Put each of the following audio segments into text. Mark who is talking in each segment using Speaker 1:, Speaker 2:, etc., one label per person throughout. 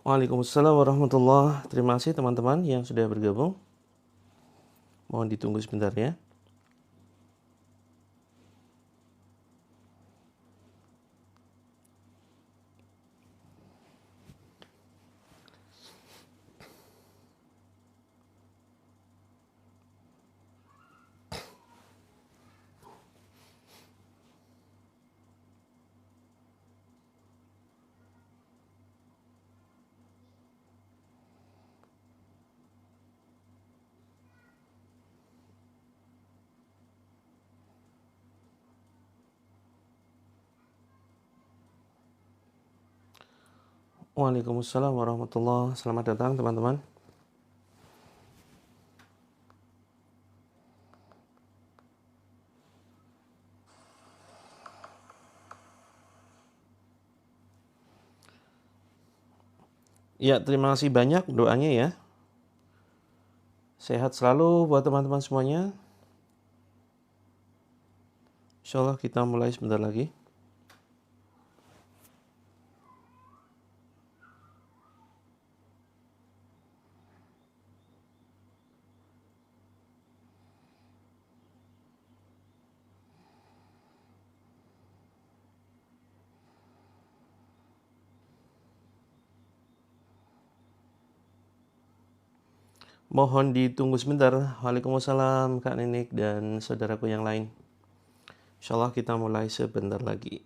Speaker 1: Waalaikumsalam warahmatullahi. Terima kasih teman-teman yang sudah bergabung. Mohon ditunggu sebentar ya. Waalaikumsalam warahmatullahi. Selamat datang teman-teman. Ya, terima kasih banyak doanya ya. Sehat selalu buat teman-teman semuanya. Insyaallah kita mulai sebentar lagi. Mohon ditunggu sebentar. Waalaikumsalam Kak Ninik dan saudaraku yang lain. Insyaallah kita mulai sebentar lagi.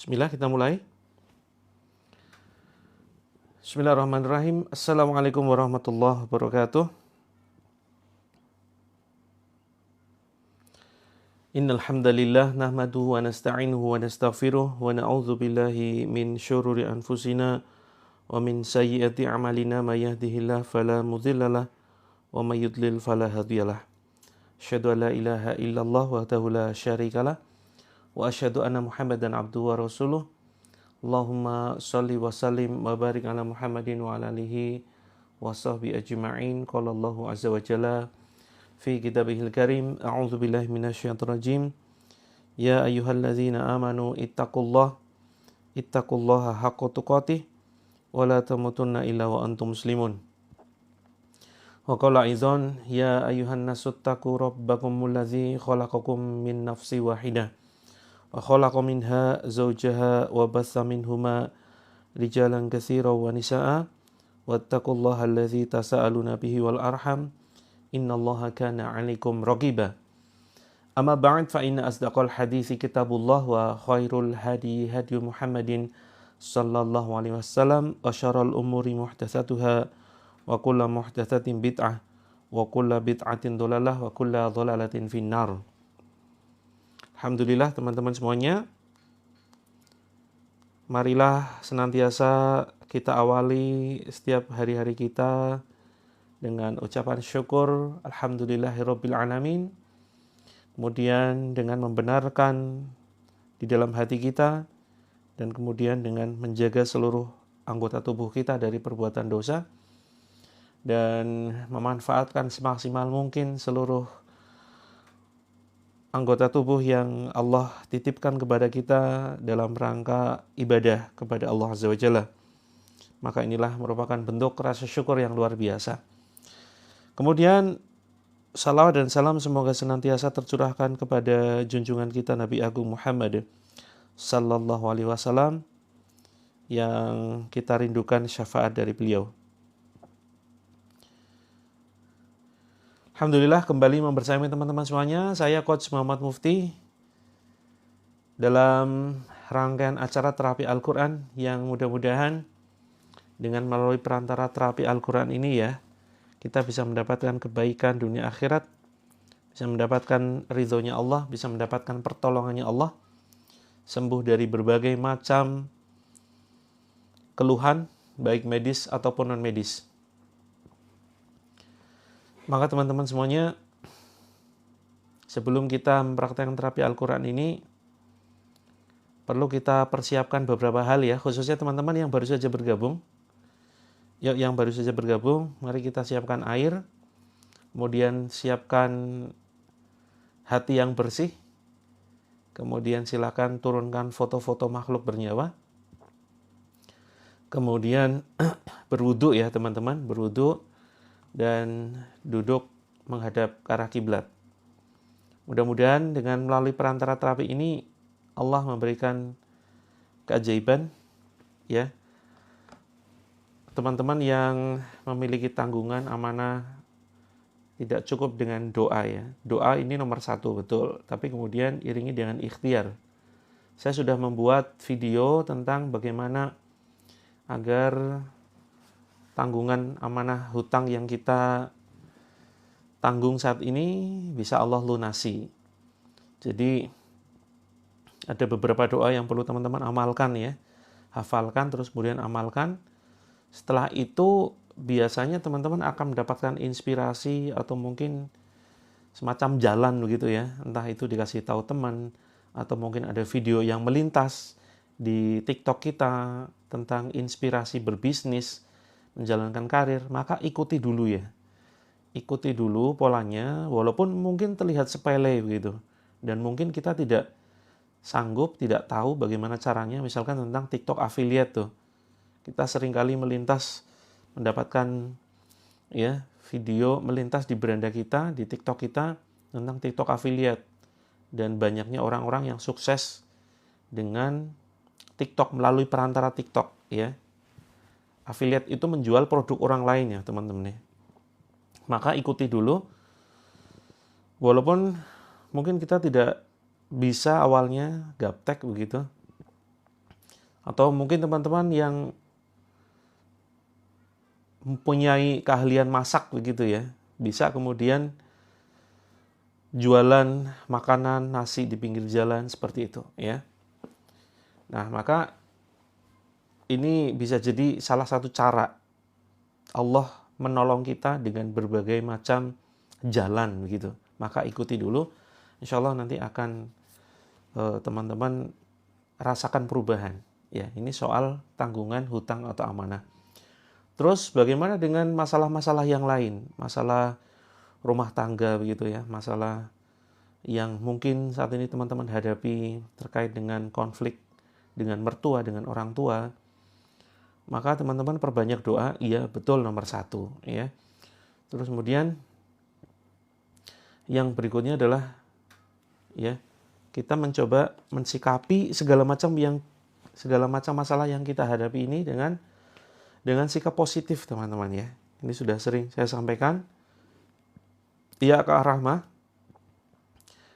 Speaker 1: Bismillah, kita mulai. Bismillahirrahmanirrahim. Assalamualaikum warahmatullahi wabarakatuh. Innal hamdalillah nahmaduhu wa nasta'inuhu wa nastaghfiruh wa na'udzu billahi min syururi anfusina wa min sayyiati a'malina may yahdihillahu fala mudhillalah wa may yudlil fala hadiyalah. Asyhadu an la ilaha illallah wahdahu la syarikalah wa asyhadu anna Muhammadan abduhu wa rasuluh. Allahumma shalli wa sallim wa barik ala Muhammadin wa ala alihi wa sahbihi ajma'in. Qala Allahu azza wa jalla fi kitabihil karim, a'udzu billahi minasyaitonir rajim. Ya ayyuhalladzina amanu ittaqullaha haqqa tuqatih wa la tamutunna illa wa antum muslimun. Wa qala aidan ya ayyuhan nasu taqu rabbakumul ladzi khalaqakum min nafsin wahidah wa khalaqa minha zawjaha wa batha minhuma rijalan katsiran wa nisaa wattaqullaha alladzi tasaaluna bihi wal arham innallaha kana 'alaikum raqiba. Amma ba'd fa inna asdaqal hadithi kitabullah wa khairul hadi hadi Muhammadin sallallahu alaihi wasallam wa syarrul umuri muhdatsatuha wa kullu muhdatsatin bid'ah wa kullu bid'atin dhalalah wa kullu dhalalatin finnar. Alhamdulillah teman-teman semuanya, marilah senantiasa kita awali setiap hari-hari kita dengan ucapan syukur alhamdulillahirabbil alamin. Kemudian dengan membenarkan di dalam hati kita, dan kemudian dengan menjaga seluruh anggota tubuh kita dari perbuatan dosa, dan memanfaatkan semaksimal mungkin seluruh anggota tubuh yang Allah titipkan kepada kita dalam rangka ibadah kepada Allah Azza wa Jalla. Maka inilah merupakan bentuk rasa syukur yang luar biasa. Kemudian salawat dan salam semoga senantiasa tercurahkan kepada junjungan kita Nabi Agung Muhammad sallallahu alaihi wasallam yang kita rindukan syafaat dari beliau. Alhamdulillah kembali membersamai teman-teman semuanya. Saya Coach Muhammad Mufti dalam rangkaian acara terapi Al-Quran yang mudah-mudahan dengan melalui perantara terapi Al-Quran ini ya, kita bisa mendapatkan kebaikan dunia akhirat, bisa mendapatkan ridhonya Allah, bisa mendapatkan pertolongannya Allah, sembuh dari berbagai macam keluhan, baik medis ataupun non-medis. Maka teman-teman semuanya, sebelum kita mempraktikkan terapi Al-Quran ini, perlu kita persiapkan beberapa hal ya, khususnya teman-teman yang baru saja bergabung. Yuk, yang baru saja bergabung, mari kita siapkan air, kemudian siapkan hati yang bersih, kemudian silakan turunkan foto-foto makhluk bernyawa, kemudian berwudu ya teman-teman, berwudu dan duduk menghadap ke arah kiblat. Mudah-mudahan dengan melalui perantara terapi ini Allah memberikan keajaiban ya. Teman-teman yang memiliki tanggungan amanah tidak cukup dengan doa ya. Doa ini nomor 1 betul, tapi kemudian iringi dengan ikhtiar. Saya sudah membuat video tentang bagaimana agar tanggungan amanah hutang yang kita tanggung saat ini bisa Allah lunasi. Jadi ada beberapa doa yang perlu teman-teman amalkan ya. Hafalkan terus kemudian amalkan. Setelah itu biasanya teman-teman akan mendapatkan inspirasi atau mungkin semacam jalan begitu ya. Entah itu dikasih tahu teman atau mungkin ada video yang melintas di TikTok kita tentang inspirasi berbisnis, menjalankan karir, maka ikuti dulu ya. Ikuti dulu polanya walaupun mungkin terlihat sepele begitu. Dan mungkin kita tidak sanggup, tidak tahu bagaimana caranya, misalkan tentang TikTok affiliate tuh. Kita seringkali melintas mendapatkan ya video melintas di beranda kita, di TikTok kita tentang TikTok affiliate. Dan banyaknya orang-orang yang sukses dengan TikTok melalui perantara TikTok ya. Affiliate itu menjual produk orang lain ya, teman-teman ya. Maka ikuti dulu. Walaupun mungkin kita tidak bisa awalnya gaptek begitu. Atau mungkin teman-teman yang mempunyai keahlian masak begitu ya, bisa kemudian jualan makanan nasi di pinggir jalan seperti itu ya. Nah, maka ini bisa jadi salah satu cara Allah menolong kita dengan berbagai macam jalan begitu. Maka ikuti dulu, insya Allah nanti akan teman-teman rasakan perubahan. Ya, ini soal tanggungan hutang atau amanah. Terus bagaimana dengan masalah-masalah yang lain? Masalah rumah tangga begitu ya, masalah yang mungkin saat ini teman-teman hadapi terkait dengan konflik dengan mertua, dengan orang tua. Maka teman-teman perbanyak doa, iya betul nomor 1 ya. Terus kemudian yang berikutnya adalah ya, kita mencoba mensikapi segala macam masalah yang kita hadapi ini dengan sikap positif teman-teman ya. Ini sudah sering saya sampaikan. Ya Kak Rahma,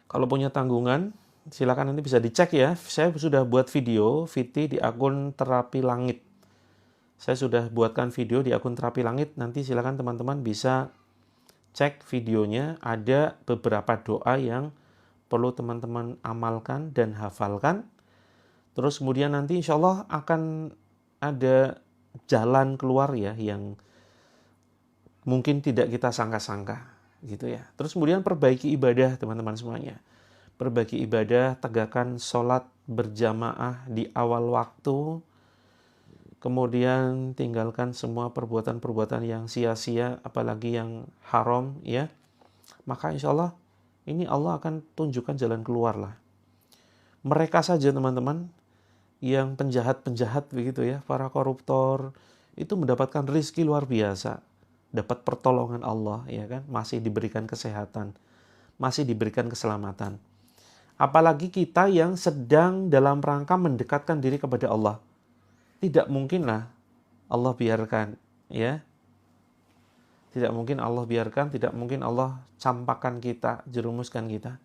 Speaker 1: kalau punya tanggungan silakan nanti bisa dicek ya. Saya sudah buat video VT di akun Terapi Langit. Saya sudah buatkan video di akun Terapi Langit. Nanti silakan teman-teman bisa cek videonya. Ada beberapa doa yang perlu teman-teman amalkan dan hafalkan. Terus kemudian nanti insya Allah akan ada jalan keluar ya yang mungkin tidak kita sangka-sangka gitu ya. Terus kemudian perbaiki ibadah teman-teman semuanya. Perbaiki ibadah, tegakkan sholat berjamaah di awal waktu. Kemudian tinggalkan semua perbuatan-perbuatan yang sia-sia, apalagi yang haram ya. Maka insya Allah ini Allah akan tunjukkan jalan keluar lah. Mereka saja teman-teman yang penjahat-penjahat begitu ya, para koruptor itu mendapatkan rezeki luar biasa, dapat pertolongan Allah ya kan, masih diberikan kesehatan, masih diberikan keselamatan. Apalagi kita yang sedang dalam rangka mendekatkan diri kepada Allah, tidak mungkinlah Allah biarkan ya. Tidak mungkin Allah biarkan, tidak mungkin Allah campakkan kita, jerumuskan kita.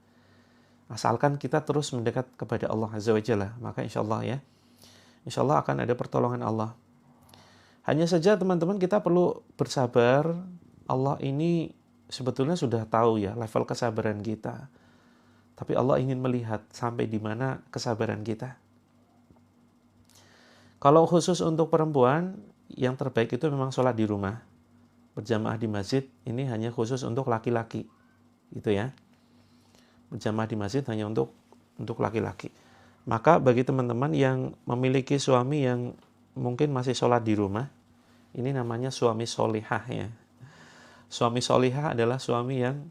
Speaker 1: Asalkan kita terus mendekat kepada Allah Azza wa Jalla, maka insya Allah ya, insya Allah akan ada pertolongan Allah. Hanya saja teman-teman kita perlu bersabar. Allah ini sebetulnya sudah tahu ya level kesabaran kita. Tapi Allah ingin melihat sampai di mana kesabaran kita. Kalau khusus untuk perempuan, yang terbaik itu memang sholat di rumah. Berjamaah di masjid ini hanya khusus untuk laki-laki. Gitu ya. Berjamaah di masjid hanya untuk laki-laki. Maka bagi teman-teman yang memiliki suami yang mungkin masih sholat di rumah, ini namanya suami solihah ya. Suami solihah adalah suami yang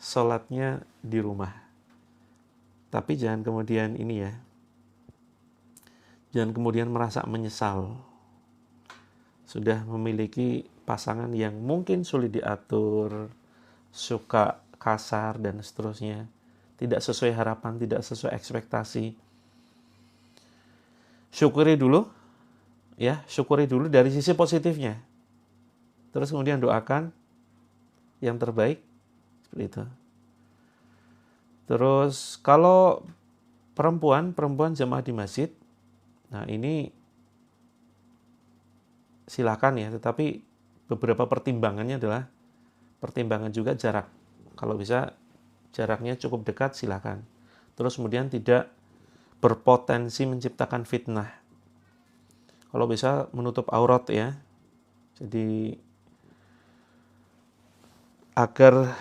Speaker 1: sholatnya di rumah. Tapi jangan kemudian ini ya, jangan kemudian merasa menyesal. Sudah memiliki pasangan yang mungkin sulit diatur, suka kasar dan seterusnya, tidak sesuai harapan, tidak sesuai ekspektasi. Syukuri dulu, ya, syukuri dulu dari sisi positifnya. Terus kemudian doakan yang terbaik, seperti itu. Terus kalau perempuan jamaah di masjid, nah ini silakan ya, tetapi beberapa pertimbangannya adalah pertimbangan juga jarak. Kalau bisa jaraknya cukup dekat silakan. Terus kemudian tidak berpotensi menciptakan fitnah. Kalau bisa menutup aurat ya. Jadi agar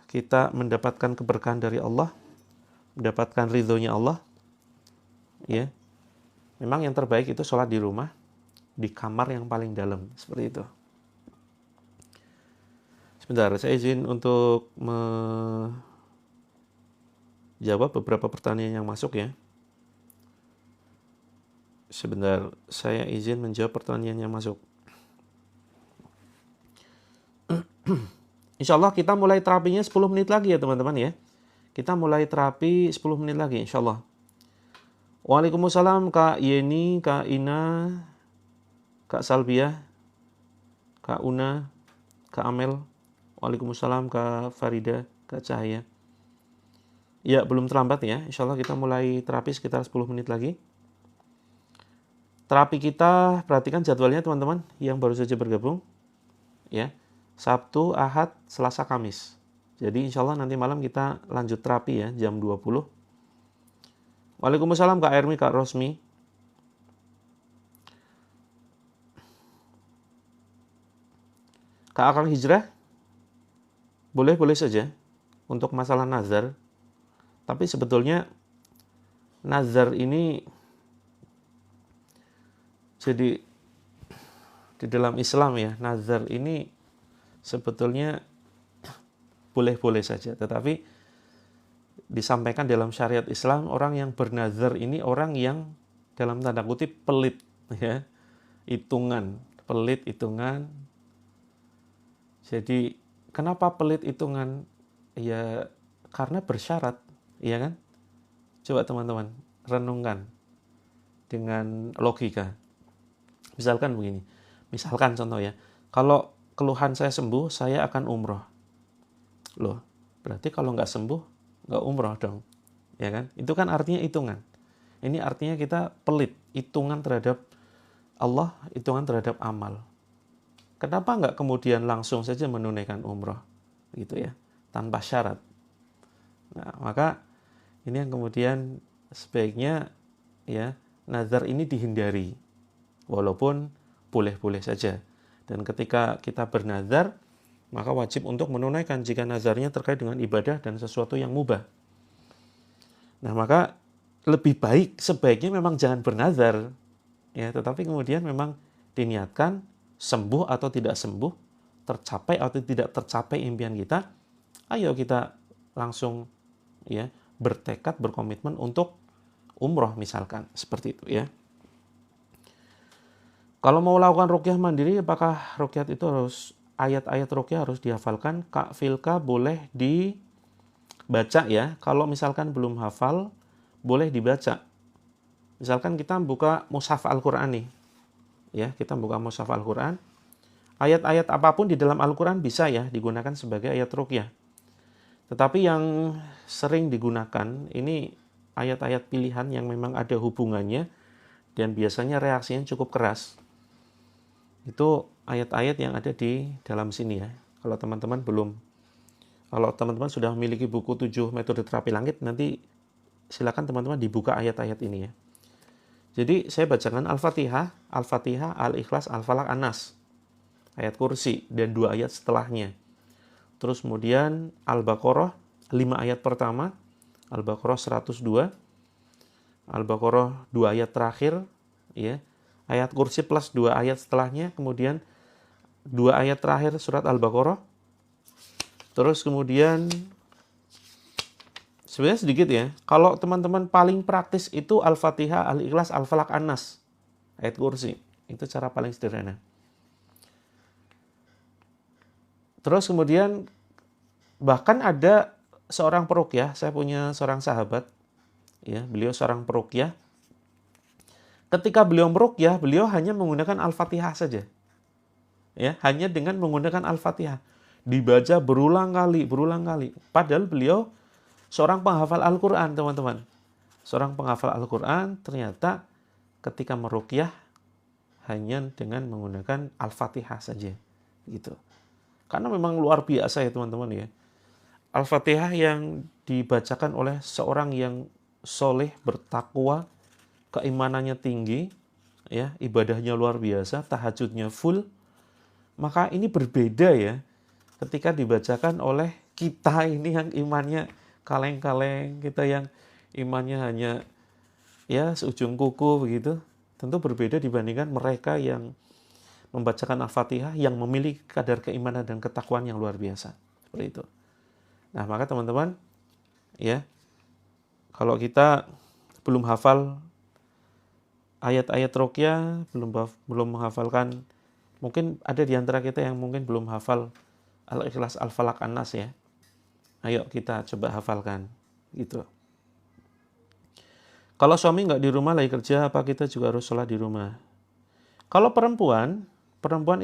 Speaker 1: kita mendapatkan keberkahan dari Allah, mendapatkan ridhonya Allah, ya. Memang yang terbaik itu sholat di rumah, di kamar yang paling dalam, seperti itu. Sebentar, saya izin untuk menjawab beberapa pertanyaan yang masuk ya. Sebentar, saya izin menjawab pertanyaan yang masuk. Insya Allah kita mulai terapinya 10 menit lagi ya teman-teman ya. Kita mulai terapi 10 menit lagi insya Allah. Waalaikumsalam Kak Yeni, Kak Ina, Kak Salbiah, Kak Una, Kak Amel. Waalaikumsalam Kak Farida, Kak Cahaya. Ya belum terlambat ya. Insya Allah kita mulai terapi sekitar 10 menit lagi. Terapi kita, perhatikan jadwalnya teman-teman yang baru saja bergabung. Ya. Sabtu, Ahad, Selasa, Kamis. Jadi insya Allah nanti malam kita lanjut terapi ya, jam 20. Waalaikumsalam Kak Ermi, Kak Rosmi. Kak Akang Hijrah, boleh-boleh saja untuk masalah nazar. Tapi sebetulnya nazar ini jadi di dalam Islam ya, nazar ini sebetulnya boleh-boleh saja, tetapi disampaikan dalam syariat Islam, orang yang bernazar ini orang yang dalam tanda kutip pelit ya, hitungan, pelit hitungan. Jadi kenapa pelit hitungan? Ya karena bersyarat, ya kan? Coba teman-teman renungkan dengan logika. Misalkan begini, misalkan contoh ya, kalau keluhan saya sembuh, saya akan umroh. Loh, berarti kalau nggak sembuh, nggak umroh dong. Ya kan? Itu kan artinya hitungan. Ini artinya kita pelit, hitungan terhadap Allah, hitungan terhadap amal. Kenapa nggak kemudian langsung saja menunaikan umroh? Gitu ya, tanpa syarat. Nah, maka ini yang kemudian sebaiknya ya, nazar ini dihindari. Walaupun boleh-boleh saja. Dan ketika kita bernazar, maka wajib untuk menunaikan jika nazarnya terkait dengan ibadah dan sesuatu yang mubah. Nah, maka lebih baik sebaiknya memang jangan bernazar. Ya, tetapi kemudian memang diniatkan sembuh atau tidak sembuh, tercapai atau tidak tercapai impian kita, ayo kita langsung ya bertekad, berkomitmen untuk umroh misalkan, seperti itu ya. Kalau mau lakukan ruqyah mandiri, apakah ruqyah itu harus ayat-ayat ruqyah harus dihafalkan? Kak Filka boleh dibaca ya. Kalau misalkan belum hafal, boleh dibaca. Misalkan kita buka mushaf Al-Qur'an nih. Ya, kita buka mushaf Al-Qur'an. Ayat-ayat apapun di dalam Al-Qur'an bisa ya digunakan sebagai ayat ruqyah. Tetapi yang sering digunakan ini ayat-ayat pilihan yang memang ada hubungannya dan biasanya reaksinya cukup keras. Itu ayat-ayat yang ada di dalam sini ya. Kalau teman-teman sudah memiliki buku 7 metode terapi langit, nanti silakan teman-teman dibuka ayat-ayat ini ya. Jadi saya bacakan Al-Fatihah, Al-Ikhlas, Al-Falaq, An-Nas. Ayat kursi dan 2 ayat setelahnya. Terus kemudian Al-Baqarah 5 ayat pertama, Al-Baqarah 102, Al-Baqarah 2 ayat terakhir ya. Ayat kursi plus 2 ayat setelahnya, kemudian 2 ayat terakhir surat Al-Baqarah. Terus kemudian sebenarnya sedikit ya. Kalau teman-teman paling praktis itu Al-Fatihah, Al-Ikhlas, Al-Falaq, An-Nas. Ayat kursi. Itu cara paling sederhana. Terus kemudian bahkan ada seorang peruqyah, saya punya seorang sahabat ya, beliau seorang peruqyah. Ketika beliau meruqyah, beliau hanya menggunakan Al-Fatihah saja. Ya, hanya dengan menggunakan Al-Fatihah. Dibaca berulang kali. Padahal beliau seorang penghafal Al-Qur'an, teman-teman. Seorang penghafal Al-Qur'an ternyata ketika meruqyah hanya dengan menggunakan Al-Fatihah saja gitu. Karena memang luar biasa ya teman-teman ya. Al-Fatihah yang dibacakan oleh seorang yang soleh, bertakwa, keimanannya tinggi, ya, ibadahnya luar biasa, tahajudnya full, maka ini berbeda ya ketika dibacakan oleh kita ini yang imannya kaleng-kaleng, kita yang imannya hanya ya seujung kuku begitu. Tentu berbeda dibandingkan mereka yang membacakan Al-Fatihah yang memiliki kadar keimanan dan ketakwaan yang luar biasa. Seperti itu. Nah, maka teman-teman, ya, kalau kita belum hafal ayat-ayat ruqyah, belum menghafalkan, mungkin ada di antara kita yang mungkin belum hafal Al-Ikhlas, Al-Falaq, An-Nas ya. Ayo kita coba hafalkan, gitu. Kalau suami nggak di rumah lagi kerja, apa kita juga harus sholat di rumah? Kalau perempuan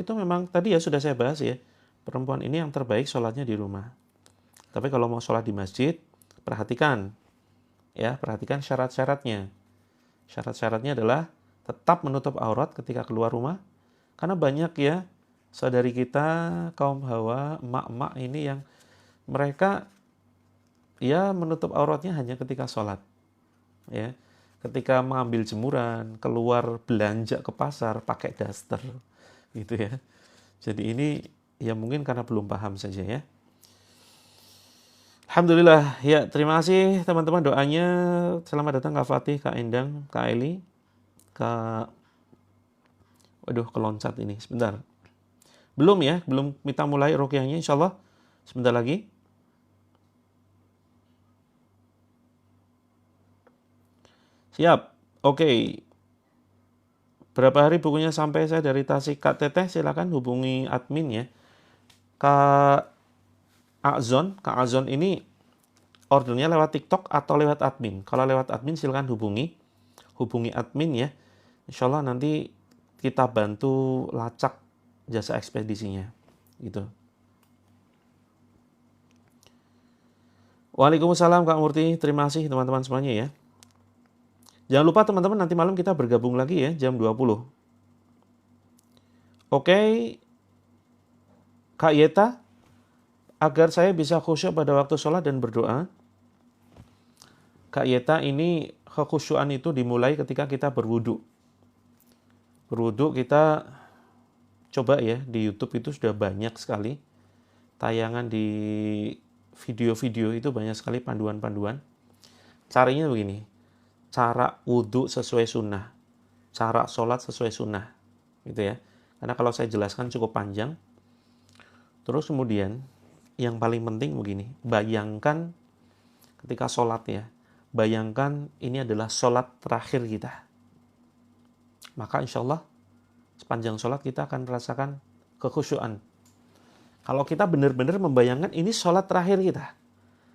Speaker 1: itu memang tadi ya sudah saya bahas ya. Perempuan ini yang terbaik sholatnya di rumah. Tapi kalau mau sholat di masjid, perhatikan syarat-syaratnya. Syarat-syaratnya adalah tetap menutup aurat ketika keluar rumah. Karena banyak ya saudari kita, kaum hawa, emak-emak ini yang mereka ya menutup auratnya hanya ketika sholat. Ya, ketika mengambil jemuran, keluar belanja ke pasar pakai daster. Gitu ya. Jadi ini ya mungkin karena belum paham saja ya. Alhamdulillah, ya terima kasih teman-teman doanya. Selamat datang Kak Fatih, Kak Endang, Kak Eli, Kak... Waduh, keloncat ini, sebentar. Belum ya, belum kita mulai ruqyahnya insyaallah. Sebentar lagi. Siap, oke. Berapa hari bukunya sampai saya dari Tasik? Kak Teteh silakan hubungi admin ya. Kak Azon ini ordernya lewat TikTok atau lewat admin. Kalau lewat admin silakan hubungi admin ya. Insyaallah nanti kita bantu lacak jasa ekspedisinya gitu. Waalaikumsalam Kak Murti, terima kasih teman-teman semuanya ya. Jangan lupa teman-teman nanti malam kita bergabung lagi ya jam 20. Oke, Kak Yeta, agar saya bisa khusyuk pada waktu sholat dan berdoa. Kak Yeta, ini kekhusyuan itu dimulai ketika kita berwudu. Berwudu kita coba ya, di YouTube itu sudah banyak sekali tayangan di video-video itu banyak sekali panduan-panduan. Caranya begini, cara wudu sesuai sunnah, cara sholat sesuai sunnah, gitu ya. Karena kalau saya jelaskan cukup panjang. Terus kemudian yang paling penting begini, bayangkan ketika sholat ya, bayangkan ini adalah sholat terakhir kita. Maka insya Allah sepanjang sholat kita akan merasakan kekhusyuan. Kalau kita benar-benar membayangkan ini sholat terakhir kita.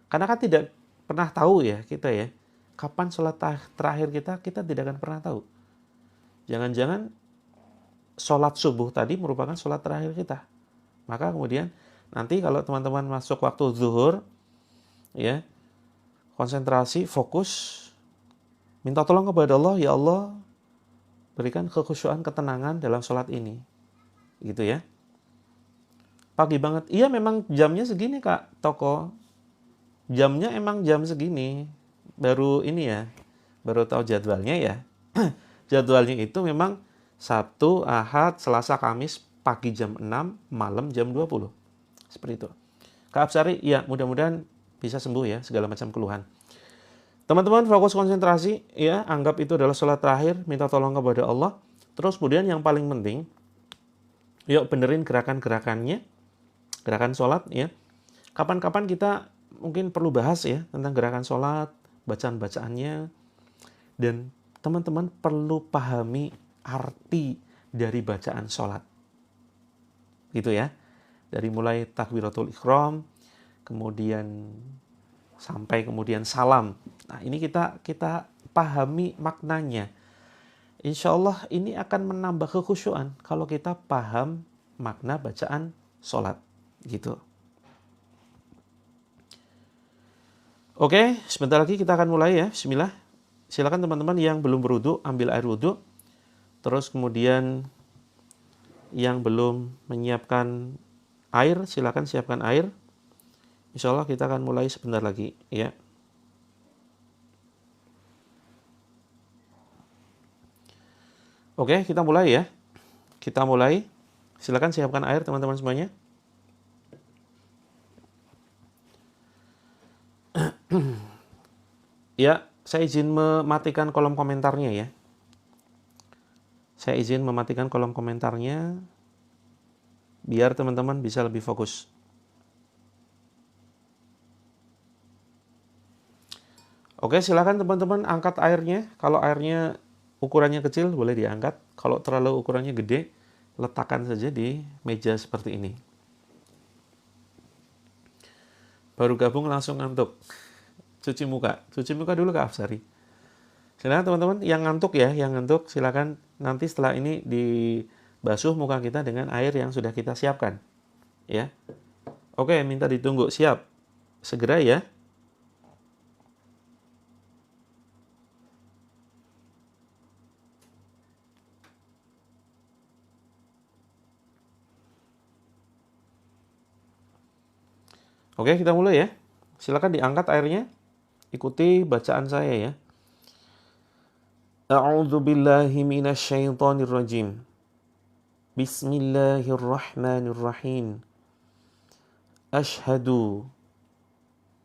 Speaker 1: Karena kan tidak pernah tahu ya kita ya, kapan sholat terakhir kita tidak akan pernah tahu. Jangan-jangan sholat subuh tadi merupakan sholat terakhir kita. Maka kemudian nanti kalau teman-teman masuk waktu zuhur, ya. Konsentrasi, fokus, minta tolong kepada Allah, ya Allah, berikan kekhusyuan, ketenangan dalam sholat ini. Gitu ya. Pagi banget. Iya memang jamnya segini Kak, Toko. Jamnya emang jam segini. Baru ini ya, baru tahu jadwalnya ya. Jadwalnya itu memang Sabtu, Ahad, Selasa, Kamis, pagi jam 6, malam jam 20. Seperti itu. Kak Absari, ya mudah-mudahan bisa sembuh ya segala macam keluhan. Teman-teman fokus konsentrasi ya, anggap itu adalah sholat terakhir, minta tolong kepada Allah. Terus kemudian yang paling penting, yuk benerin gerakan-gerakannya, gerakan sholat ya. Kapan-kapan kita mungkin perlu bahas ya tentang gerakan sholat, bacaan-bacaannya, dan teman-teman perlu pahami arti dari bacaan sholat. Gitu ya. Dari mulai takbiratul ihram, kemudian sampai kemudian salam. Nah, ini kita pahami maknanya. Insya Allah ini akan menambah kekhusyuan kalau kita paham makna bacaan sholat. Gitu. Oke, sebentar lagi kita akan mulai ya. Bismillah. Silakan teman-teman yang belum berwudu, ambil air wudu. Terus kemudian yang belum menyiapkan air, silakan siapkan air. Insya Allah kita akan mulai sebentar lagi ya. Oke, kita mulai ya. Kita mulai. Silakan siapkan air teman-teman semuanya. Ya, saya izin mematikan kolom komentarnya ya. Saya izin mematikan kolom komentarnya biar teman-teman bisa lebih fokus. Oke, silakan teman-teman angkat airnya. Kalau airnya ukurannya kecil boleh diangkat. Kalau terlalu ukurannya gede, letakkan saja di meja seperti ini. Baru gabung langsung ngantuk. Cuci muka dulu Kak Afsari. Silakan teman-teman yang ngantuk ya, yang ngantuk silakan nanti setelah ini dibasuh muka kita dengan air yang sudah kita siapkan. Ya. Oke, minta ditunggu. Siap. Segera ya. Oke, kita mulai ya. Silakan diangkat airnya. Ikuti bacaan saya ya. A'udzu billahi minasyaitonir rajim. Bismillahirrahmanirrahim. Asyhadu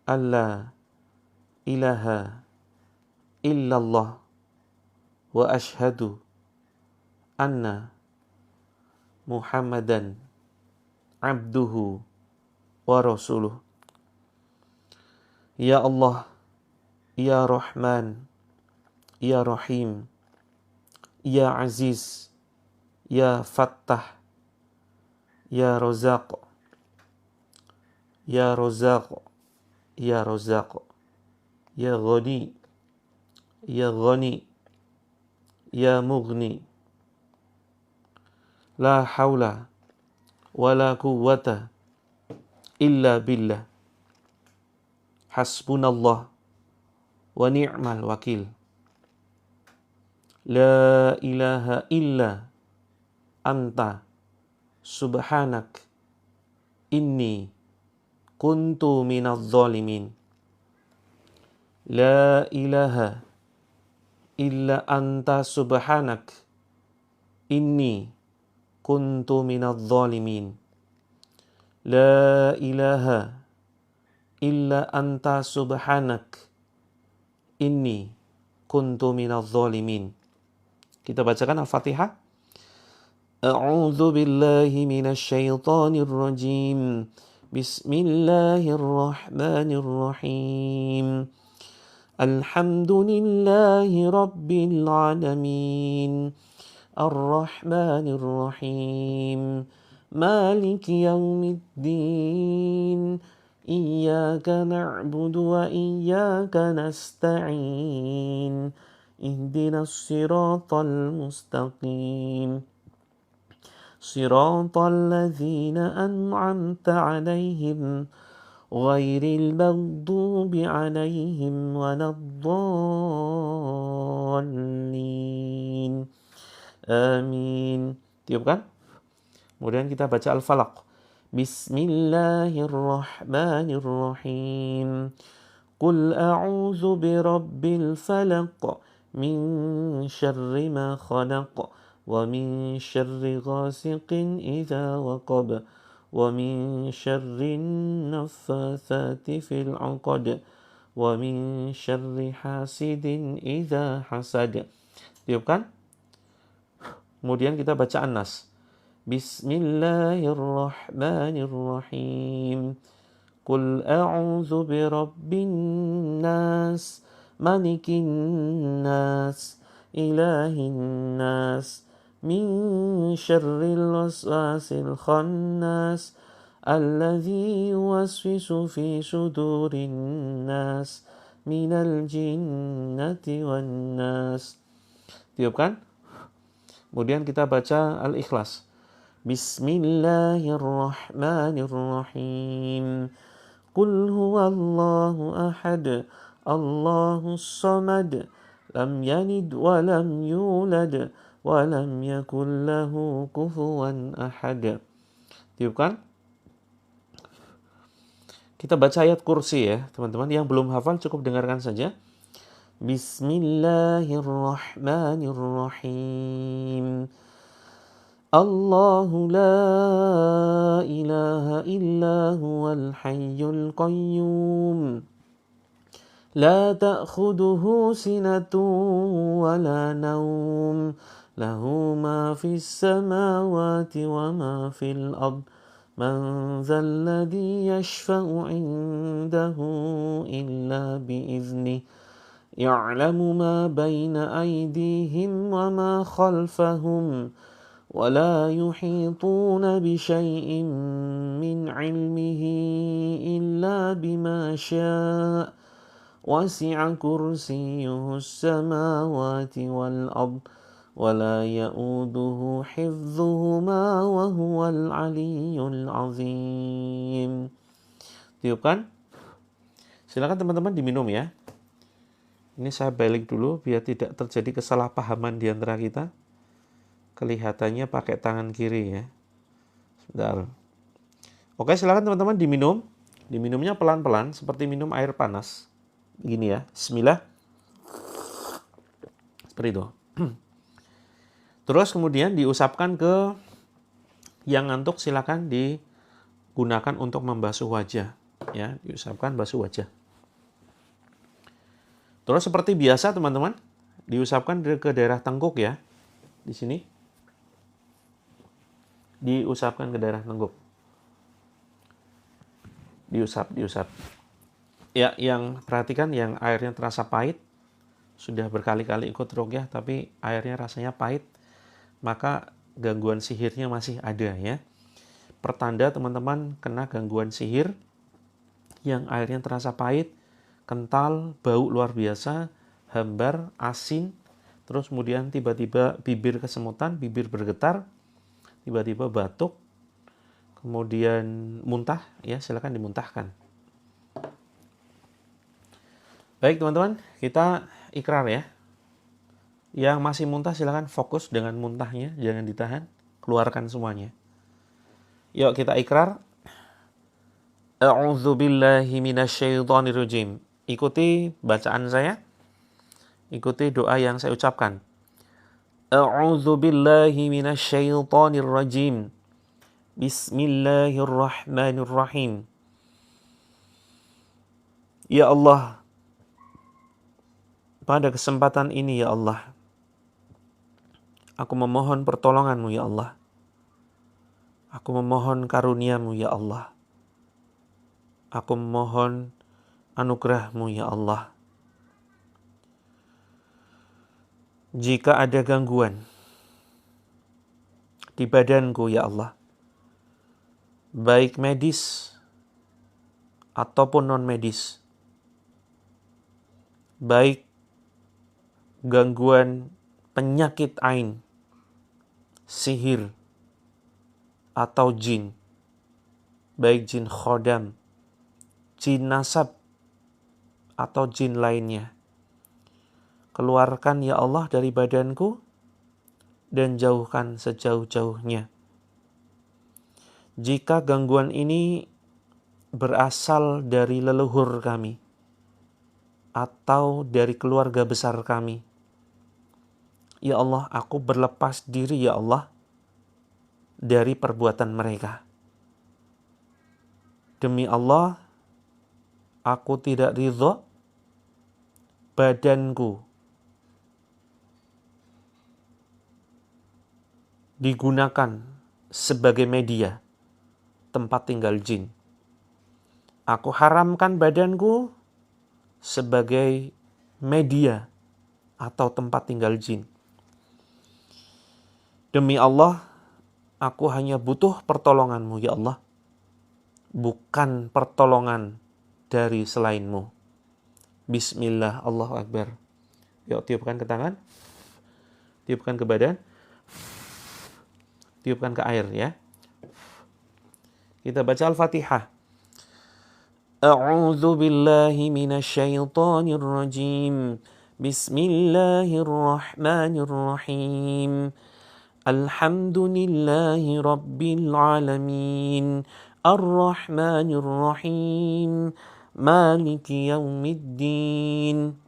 Speaker 1: alla ilaha illallah wa asyhadu anna Muhammadan abduhu wa rasuluh. Ya Allah, Ya Rahman, Ya Rahim, Ya Aziz, Ya Fattah, Ya Razaq, Ya Razaq, Ya Razaq, Ya Ghani, Ya Ghani, Ya Mughni. La hawla wa la quwwata illa billah. Hasbunallah wa ni'mal wakil. La ilaha illa anta subhanak inni kuntu minadh dhalimin. La ilaha illa anta subhanak inni kuntu minadh dhalimin. La ilaha illa anta subhanak inni kuntu minadh dhalimin. Kita bacakan Al-Fatihah. A'udzu billahi minasyaitonir rajim. Bismillahirrahmanirrahim. Alhamdulillahi rabbil alamin. Ar-Rahmanir Rahim. Maliki yaumiddin. Iyyaka na'budu wa iyyaka nasta'in. Ihdinas siratal mustaqim. Siratal ladzina an'amta 'alaihim غير المغضوب عليهم ولا الضالين آمين. Tiupkan. Kemudian kita baca Al-Falaq. Bismillahirrahmanirrahim. Qul a'udzu birabbil falaq min syarri ma khalaq wa min syarri ghasiqin idza waqab wa min syarri naffatsati fil 'uqad wa min syarri hasidin idza hasad. Tiupkan. Kemudian kita baca An-Nas. Bismillahirrahmanirrahim. Qul a'udzu birabbin nas, malikin nas, ilahin nas, min syarril waswasil khannas, alladzi yuwaswisu fi sudurin nas, minal jinnati wan nas. Tiupkan. Kemudian kita baca Al-Ikhlas. Bismillahirrahmanirrahim. Qul huwallahu ahad, Allahus samad, lam yalid wa lam yulad wa lam yakul lahu kufuwan ahad. Tiupkan. Kita baca ayat kursi ya, teman-teman. Yang belum hafal cukup dengarkan saja. Bismillahirrahmanirrahim. Allahu la ilaha illa huwal hayyul qayyum. La ta'khuduhu sinatun wa la nawm. Lahu ma fis samawati wa ma fil ard. Man dhal ladhi yashfa'u 'indahu illa bi'iznih. Ya'lamu ma baina aydihim wa ma khalfahum. ولا يحيطون بشيء من علمه إلا بما شاء وسع كرسيه السماوات والأرض ولا يؤوده حفظهما وهو العلي العظيم. Tiupkan. Silakan teman-teman diminum ya. Ini saya balik dulu biar tidak terjadi kesalahpahaman di antara kita. Kelihatannya pakai tangan kiri ya. Sebentar. Oke, silakan teman-teman diminum. Diminumnya pelan-pelan seperti minum air panas. Gini ya. Bismillah. Seperti itu. Terus kemudian diusapkan ke yang ngantuk, silakan digunakan untuk membasuh wajah ya, diusapkan basuh wajah. Terus seperti biasa teman-teman, diusapkan ke daerah tengkuk ya. Di sini. Diusapkan ke daerah tengkuk. Diusap. Ya, yang perhatikan yang airnya terasa pahit, sudah berkali-kali ikut ruqyah tapi airnya rasanya pahit, maka gangguan sihirnya masih ada ya. Pertanda teman-teman kena gangguan sihir yang airnya terasa pahit, kental, bau luar biasa, hambar, asin, terus kemudian tiba-tiba bibir kesemutan, bibir bergetar, tiba-tiba batuk, kemudian muntah, ya silakan dimuntahkan. Baik teman-teman, kita ikrar ya. Yang masih muntah silakan fokus dengan muntahnya, jangan ditahan, keluarkan semuanya. Yuk kita ikrar. A'udzubillahi minasyaitonirrajim. Ikuti bacaan saya. Ikuti doa yang saya ucapkan. A'udzubillahi minasyaitonirrajim. Bismillahirrahmanirrahim. Ya Allah, pada kesempatan ini ya Allah, aku memohon pertolongan-Mu ya Allah. Aku memohon karunia-Mu ya Allah. Aku memohon anugerah-Mu ya Allah. Jika ada gangguan di badanku ya Allah, baik medis ataupun non-medis, baik gangguan penyakit ain, sihir, atau jin, baik jin khodam jin nasab atau jin lainnya. Keluarkan ya Allah dari badanku dan jauhkan sejauh-jauhnya. Jika gangguan ini berasal dari leluhur kami atau dari keluarga besar kami, ya Allah, aku berlepas diri ya Allah dari perbuatan mereka. Demi Allah, aku tidak ridho badanku digunakan sebagai media tempat tinggal jin. Aku haramkan badanku sebagai media atau tempat tinggal jin. Demi Allah, aku hanya butuh pertolongan-Mu ya Allah, bukan pertolongan dari selain-Mu. Bismillah, Allahu Akbar. Yuk, tiupkan ke tangan, tiupkan ke badan, tiupkan ke air ya. Kita baca Al-Fatihah. A'udzu billahi minasyaitonir rajim. Bismillahirrahmanirrahim. Alhamdulillahi rabbil alamin. Ar-Rahmanir Rahim. Maliki yaumiddin.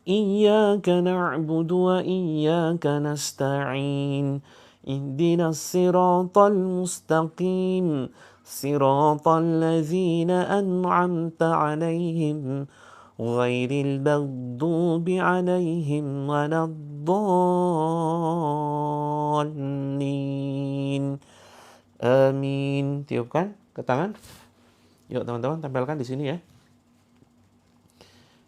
Speaker 1: Iyyaka na'budu wa iyyaka nasta'in. Ihdinas siratal mustaqim. Siratal ladzina an'amta 'alaihim ghairil maghdubi 'alaihim waladdallin. Amin. Tiupkan ke tangan. Yuk teman-teman, tempelkan di sini ya.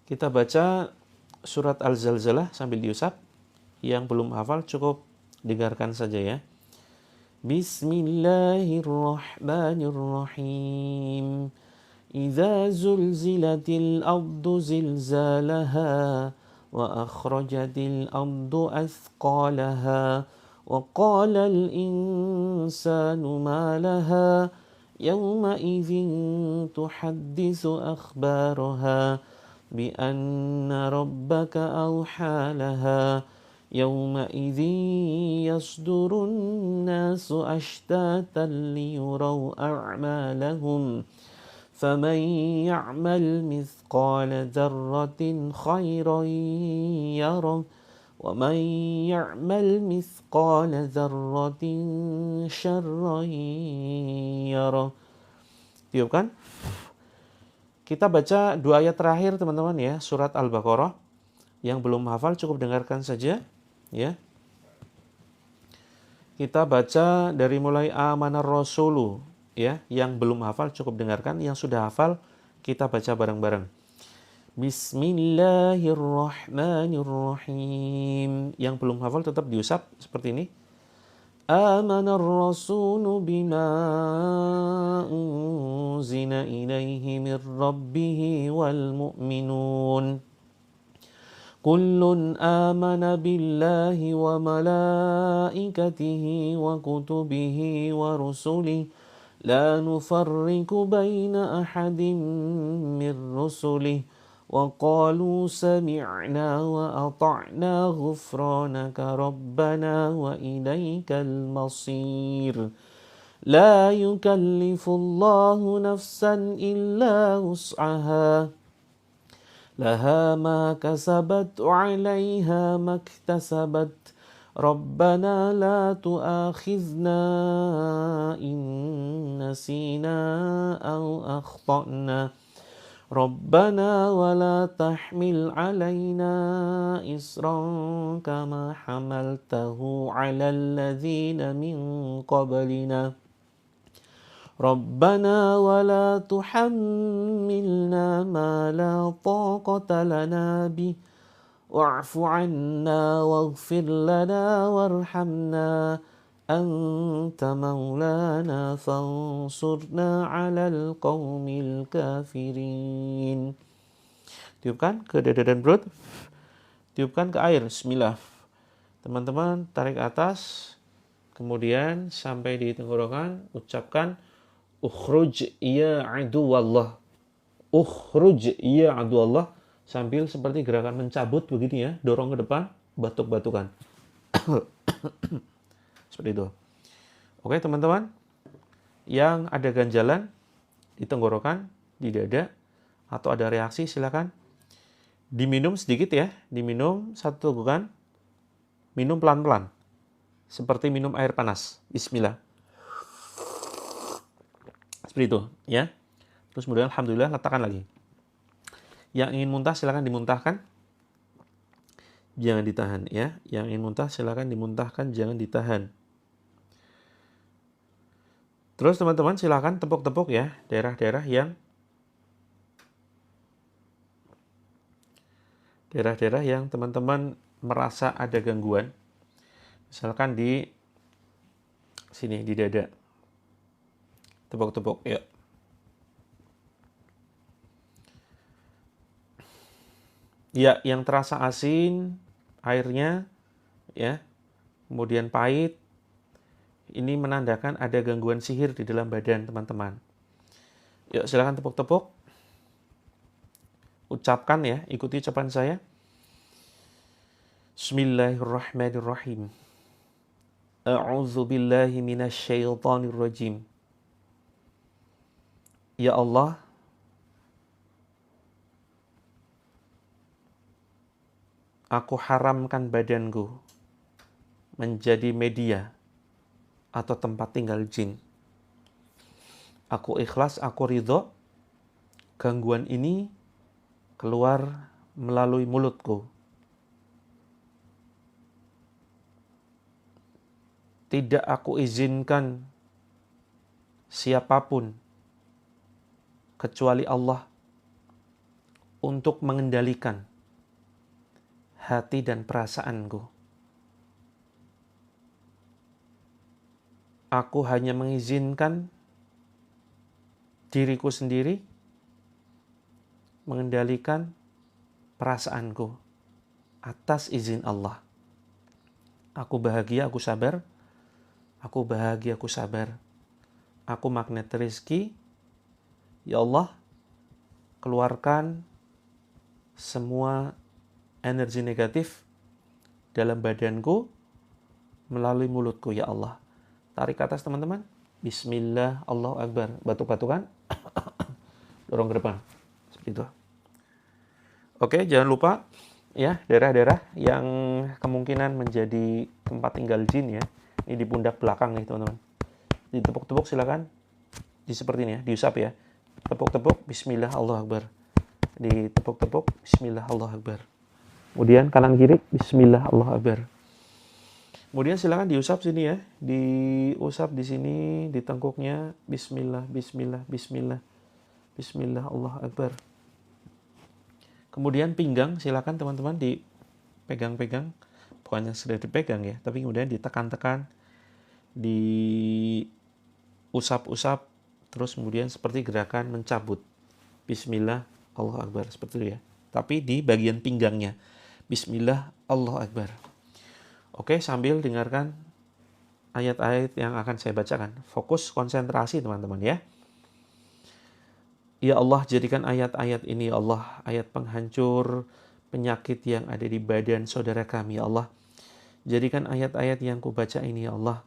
Speaker 1: Kita baca surat Al-Zalzalah sambil diusap. Yang belum hafal cukup dengarkan saja ya. Bismillahirrahmanirrahim. Idza zulzilatil ardu zilzalaha wa akhrajatil ardu athqalaha wa qala al insanu ma laha yawma idzin tuhadditsu akhbaraha bi anna rabbaka awha laha يومئذ يصدر الناس أشتاتا ليروا أعمالهم فمن يعمل مثقال ذرة خيرا يره ومن يعمل مثقال ذرة شرا يره. Tiupkan. Kita baca 2 ayat terakhir teman-teman ya, surat Al-Baqarah. Yang belum hafal cukup dengarkan saja ya. Kita baca dari mulai amanar rasulu ya. Yang belum hafal cukup dengarkan, yang sudah hafal kita baca bareng-bareng. Bismillahirrahmanirrahim. Yang belum hafal tetap diusap seperti ini. Amanar rasulu bima unzila ilaihi mir rabbihi wal mu'minun. Kullun amana billahi wa malaikatihi wa kutubihi wa rusulihi la nufarriqu baina ahadin min rusulihi wa qalu sami'na wa ata'na ghufranaka rabbana wa ilaikal masir. La yukallifullahu nafsan illa wus'aha. لها ما كسبت وعليها ما اكتسبت ربنا لا تؤاخذنا إن نسينا أو أخطأنا ربنا ولا تحمل علينا إصرا كما حملته على الذين من قبلنا ربنا ولا تحملنا ما لا طاقة لنا به واعف عنا واغفر لنا وارحمنا أنت مولانا فانصرنا على القوم الكافرين. Tiupkan ke dada dan perut, tiupkan ke air. Bismillah. Teman-teman tarik atas, kemudian sampai di tenggorokan ucapkan ukhruj ya aduwallah. Ukhruj ya Abdullah, sambil seperti gerakan mencabut begitu ya, dorong ke depan, batuk-batukan. Seperti itu. Oke, teman-teman, yang ada ganjalan di tenggorokan, di dada, atau ada reaksi, silakan diminum sedikit ya, diminum satu tegukan, minum pelan-pelan, seperti minum air panas. Bismillah. Seperti itu ya. Terus kemudian alhamdulillah letakkan lagi. Yang ingin muntah silakan dimuntahkan, jangan ditahan ya. Yang ingin muntah silakan dimuntahkan, jangan ditahan. Terus teman-teman silakan tepuk-tepuk ya daerah-daerah yang teman-teman merasa ada gangguan. Misalkan di sini di dada. Tepuk-tepuk ya. Ya, yang terasa asin airnya ya, kemudian pahit, ini menandakan ada gangguan sihir di dalam badan teman-teman. Yuk silakan tepuk-tepuk. Ucapkan ya, ikuti ucapan saya. Bismillahirrahmanirrahim. A'udzu billahi minasyaitonir rajim. Ya Allah, aku haramkan badanku menjadi media atau tempat tinggal jin. Aku ikhlas, aku ridho, gangguan ini keluar melalui mulutku. Tidak aku izinkan siapapun kecuali Allah untuk mengendalikan hati dan perasaanku. Aku hanya mengizinkan diriku sendiri mengendalikan perasaanku atas izin Allah. Aku bahagia, aku sabar. Aku bahagia, aku sabar. Aku magnet rezeki. Ya Allah, keluarkan semua energi negatif dalam badanku melalui mulutku, ya Allah. Tarik ke atas teman-teman. Bismillah, Allahu Akbar. Batuk-batukan. Dorong ke depan. Seperti itu. Oke, jangan lupa ya, daerah-daerah yang kemungkinan menjadi tempat tinggal jin ya. Ini di pundak belakang nih, teman-teman. Ditepuk-tepuk silakan. Di seperti ini ya, diusap ya. Tepuk-tepuk, bismillah, Allahu Akbar. Ditepuk-tepuk, bismillah, Allahu Akbar. Kemudian kanan kiri, bismillah, Allahu Akbar. Kemudian silakan diusap sini ya. Diusap di sini, di tengkuknya, bismillah, bismillah, bismillah. Bismillah, Allahu Akbar. Kemudian pinggang, silakan teman-teman dipegang-pegang. Bukannya sudah dipegang ya, tapi kemudian ditekan-tekan, diusap-usap, terus kemudian seperti gerakan mencabut. Bismillah, Allahu Akbar, seperti itu ya. Tapi di bagian pinggangnya. Bismillah, Allahu Akbar. Oke, sambil dengarkan ayat-ayat yang akan saya bacakan. Fokus konsentrasi teman-teman ya. Ya Allah, jadikan ayat-ayat ini ya Allah, ayat penghancur penyakit yang ada di badan saudara kami ya Allah. Jadikan ayat-ayat yang kubaca ini ya Allah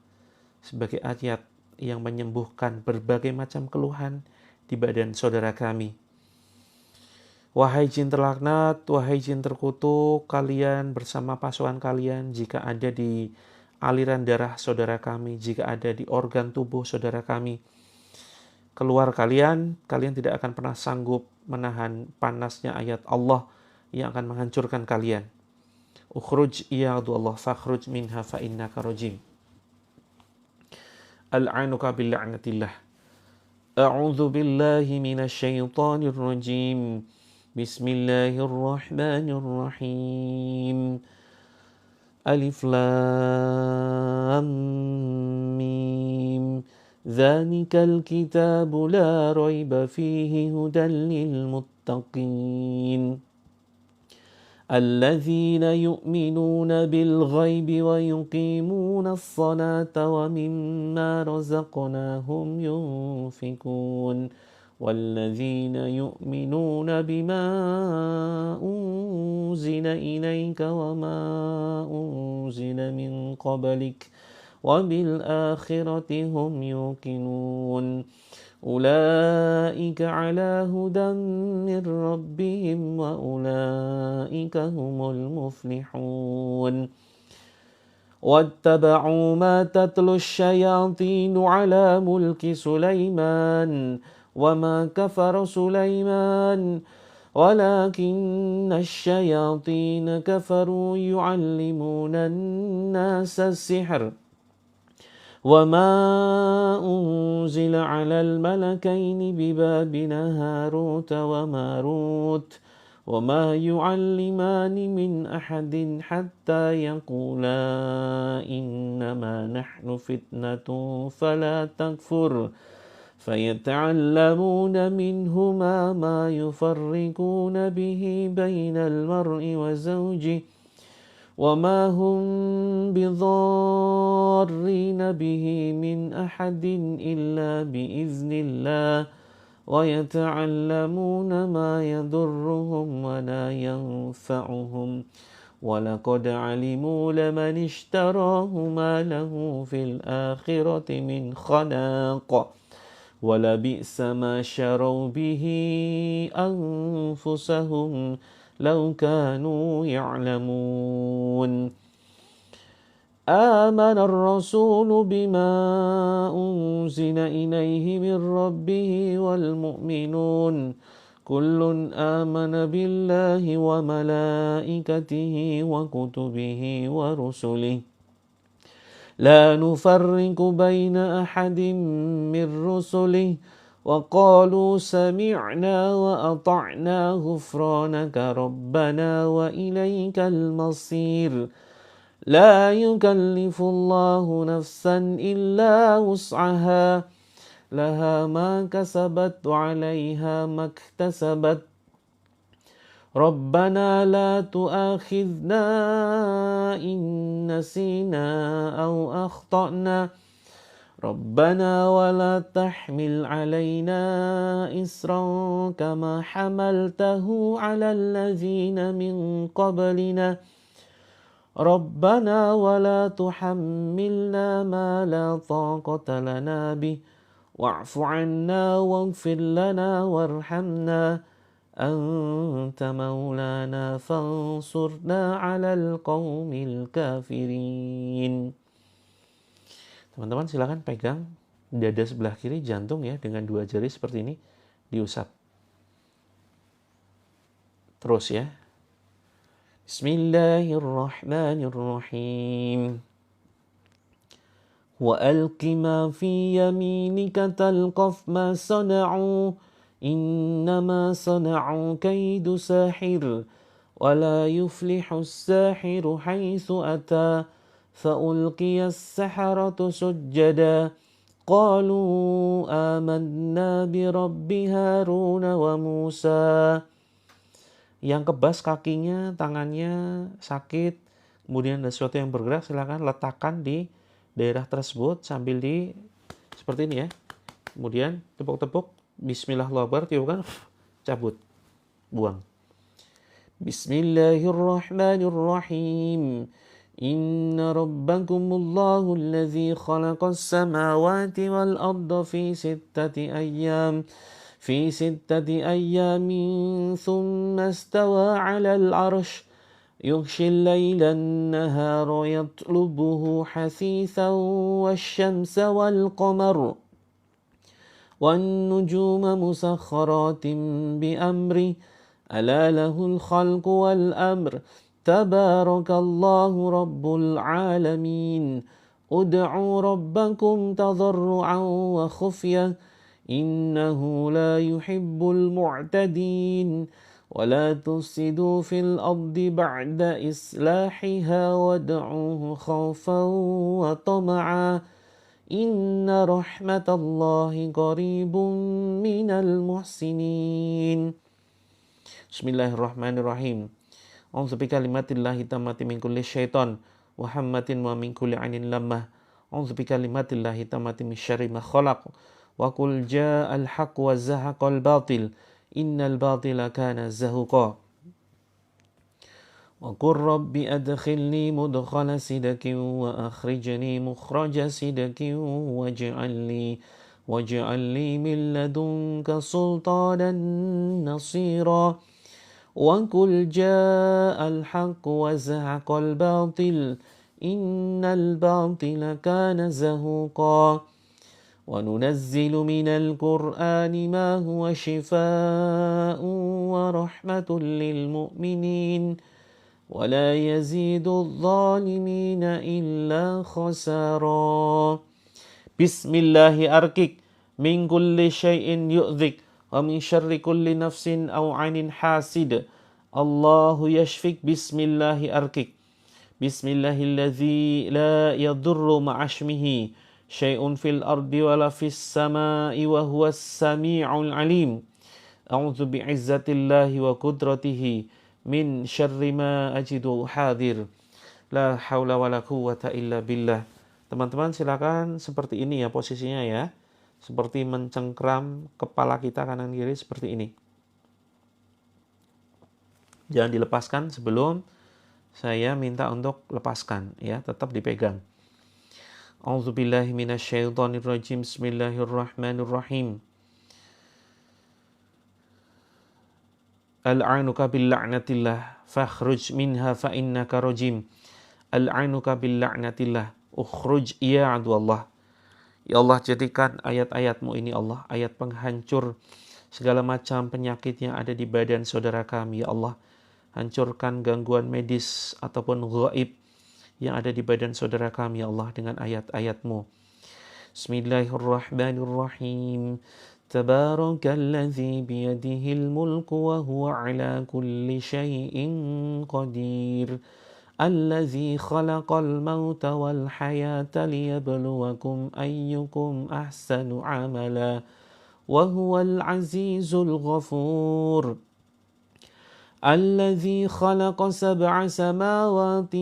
Speaker 1: sebagai ayat yang menyembuhkan berbagai macam keluhan di badan saudara kami. Wahai jin terlaknat, wahai jin terkutuk, kalian bersama pasukan kalian jika ada di aliran darah saudara kami, jika ada di organ tubuh saudara kami, keluar kalian tidak akan pernah sanggup menahan panasnya ayat Allah yang akan menghancurkan kalian. Ukhruj ya Allah, fakhruj minha fa innaka rajim. Al'anuka bil'anatillah. A'udzu billahi minasyaitonir rajim. Bismillahirrahmanirrahim. Alif lam mim. Dzalikal kitabu la raiba fihi hudan lil muttaqin. الذين يؤمنون بالغيب ويقيمون الصلاة ومما رزقناهم ينفقون والذين يؤمنون بما أنزل إليك وما أنزل من قبلك وبالآخرة هم يوقنون أولئك على هدى من ربهم وأولئك هم المفلحون واتبعوا ما تتلو الشياطين على ملك سليمان وما كفر سليمان ولكن الشياطين كفروا يعلمون الناس السحر وما أنزل على الملكين ببابل هاروت وماروت وما يعلمان من أحد حتى يقولا إنما نحن فتنة فلا تكفر فيتعلمون منهما ما يفرقون به بين المرء وزوجه وما هم بضارين به من أحد إلا بإذن الله ويتعلمون ما يضرهم ولا ينفعهم ولقد علموا لمن اشتراه ما له في الآخرة من خلاق ولبئس ما شروا به أنفسهم لو كانوا يعلمون آمن الرسول بما أنزل إليه من ربه والمؤمنون كل آمن بالله وملائكته وكتبه ورسله لا نفرق بين أحد من رسله وقالوا سمعنا وأطعنا غفرانك ربنا وإليك المصير لا يكلف الله نفسا إلا وسعها لها ما كسبت وعليها ما اكتسبت ربنا لا تؤاخذنا إن نسينا أو أخطأنا ربنا ولا تحمل علينا إصرا كما حملته على الذين من قبلنا ربنا ولا تحملنا ما لا طاقة لنا به واعف عنا واغفر لنا وارحمنا أنت مولانا فانصرنا على القوم الكافرين. Teman-teman silakan pegang dada sebelah kiri jantung ya dengan 2 jari seperti ini, diusap. Terus ya. Bismillahirrahmanirrahim. وَأَلْقِ مَا فِي يَمِينِكَ تَلْقَفْ مَا صَنَعُوا إِنَّمَا صَنَعُوا كَيْدُ سَاحِرٍ وَلَا يُفْلِحُ السَّاحِرُ حَيْثُ أَتَى فَأُلْقِيَ السَّحَرَةُ سُجَّدًا قَالُوا آمَنَّا بِرَبِّ هَارُونَ وَمُوسَى. Yang kebas kakinya, tangannya sakit, kemudian ada sesuatu yang bergerak, silakan letakkan di daerah tersebut sambil seperti ini ya. Kemudian tepuk-tepuk, bismillahirrahmanirrahim, tiupkan, cabut, buang. Bismillahirrahmanirrahim. Inna rabbakumullahu alladhi khalaqas samawati wal arda fi sittati ayyamin thumma istawa 'alal 'arsy يغشي الليل النهار يطلبه حثيثا والشمس والقمر والنجوم مسخرات بأمره ألا له الخلق والأمر تبارك الله رب العالمين ادعوا ربكم تضرعا وخفية إنه لا يحب المعتدين ولا تفسدوا في الأرض بعد إصلاحها وادعوه خوفا وطمعا إن رحمة الله قريب من المحسنين. Bismillahirrahmanirrahim. A'udzu bikalimatillahi tammati min kulli syaitan wa hammatin wa min kulli ainin lammah. A'udzu bikalimatillahi tammati min syarri ma khalaq wa qul ja'al haqq wa zahaqal batil innal batila kana zahuqa wa qur rabbi adkhilni mudkhala sidqin wa akhrijni mukhraja sidqin waj'alni min ladunka sultanan nasira wa qul ja'al haqq wa zahaqal batil innal batila kana zahuqa wa nunazzilu minal qur'ani ma huwa shifaa'un wa rahmatun lil mu'minin wa la yazidul zalimina illa khasara. Bismillahi arkik min kulli syai'in yu'dhik wa min syarri kulli nafsin aw 'ainin hasid. Allahu yashfik. Bismillahi arkik. Bismillahilladzi la yadurru ma'asmihi syai'un fil ardi wala fis sama'i wa huwas sami'ul alim. A'udzu bi'izzatillahi wa qudratihi min syarri ma ajidu hadir. La haula wala quwwata illa billah. Teman-teman silakan seperti ini ya posisinya ya. Seperti mencengkram kepala kita kanan kiri seperti ini. Jangan dilepaskan sebelum saya minta untuk lepaskan ya, tetap dipegang. A'udzubillahi minasyaitonirrajim. Bismillahirrahmanirrahim. Al'anuka billa'natillah fakhruj minha fa innaka rajim. Al'anuka billa'natillah ukhruj ya aduallah. Ya Allah, jadikan ayat-ayatmu ini Allah ayat penghancur segala macam penyakit yang ada di badan saudara kami ya Allah. Hancurkan gangguan medis ataupun ghaib yang ada di badan saudara kami ya Allah dengan ayat-ayatmu. Bismillahirrahmanirrahim. Tabarakalladzi biyadihil mulku wa huwa ala kulli syai'in qadir. Alladzi khalaqal mauta wal hayata liyabluwakum ayyukum ahsanu amala wa huwal azizul ghafur. Alladzi khalaqa sab'a samawati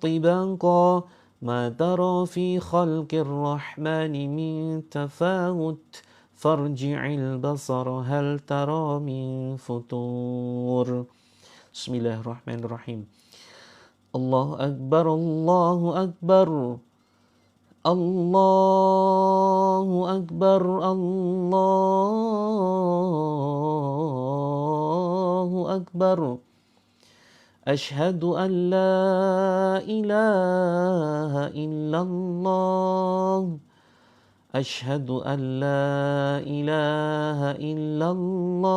Speaker 1: tibaqa ma tara fi khalqir rahmani min tafawut farji'il basara hal tara min futur. Bismillahirrahmanirrahim. Allahu akbar, Allahu akbar, Allahu akbar, Allahu akbar. Ashhadu an la ilaha illallah. Ashhadu an la ilaha illallah.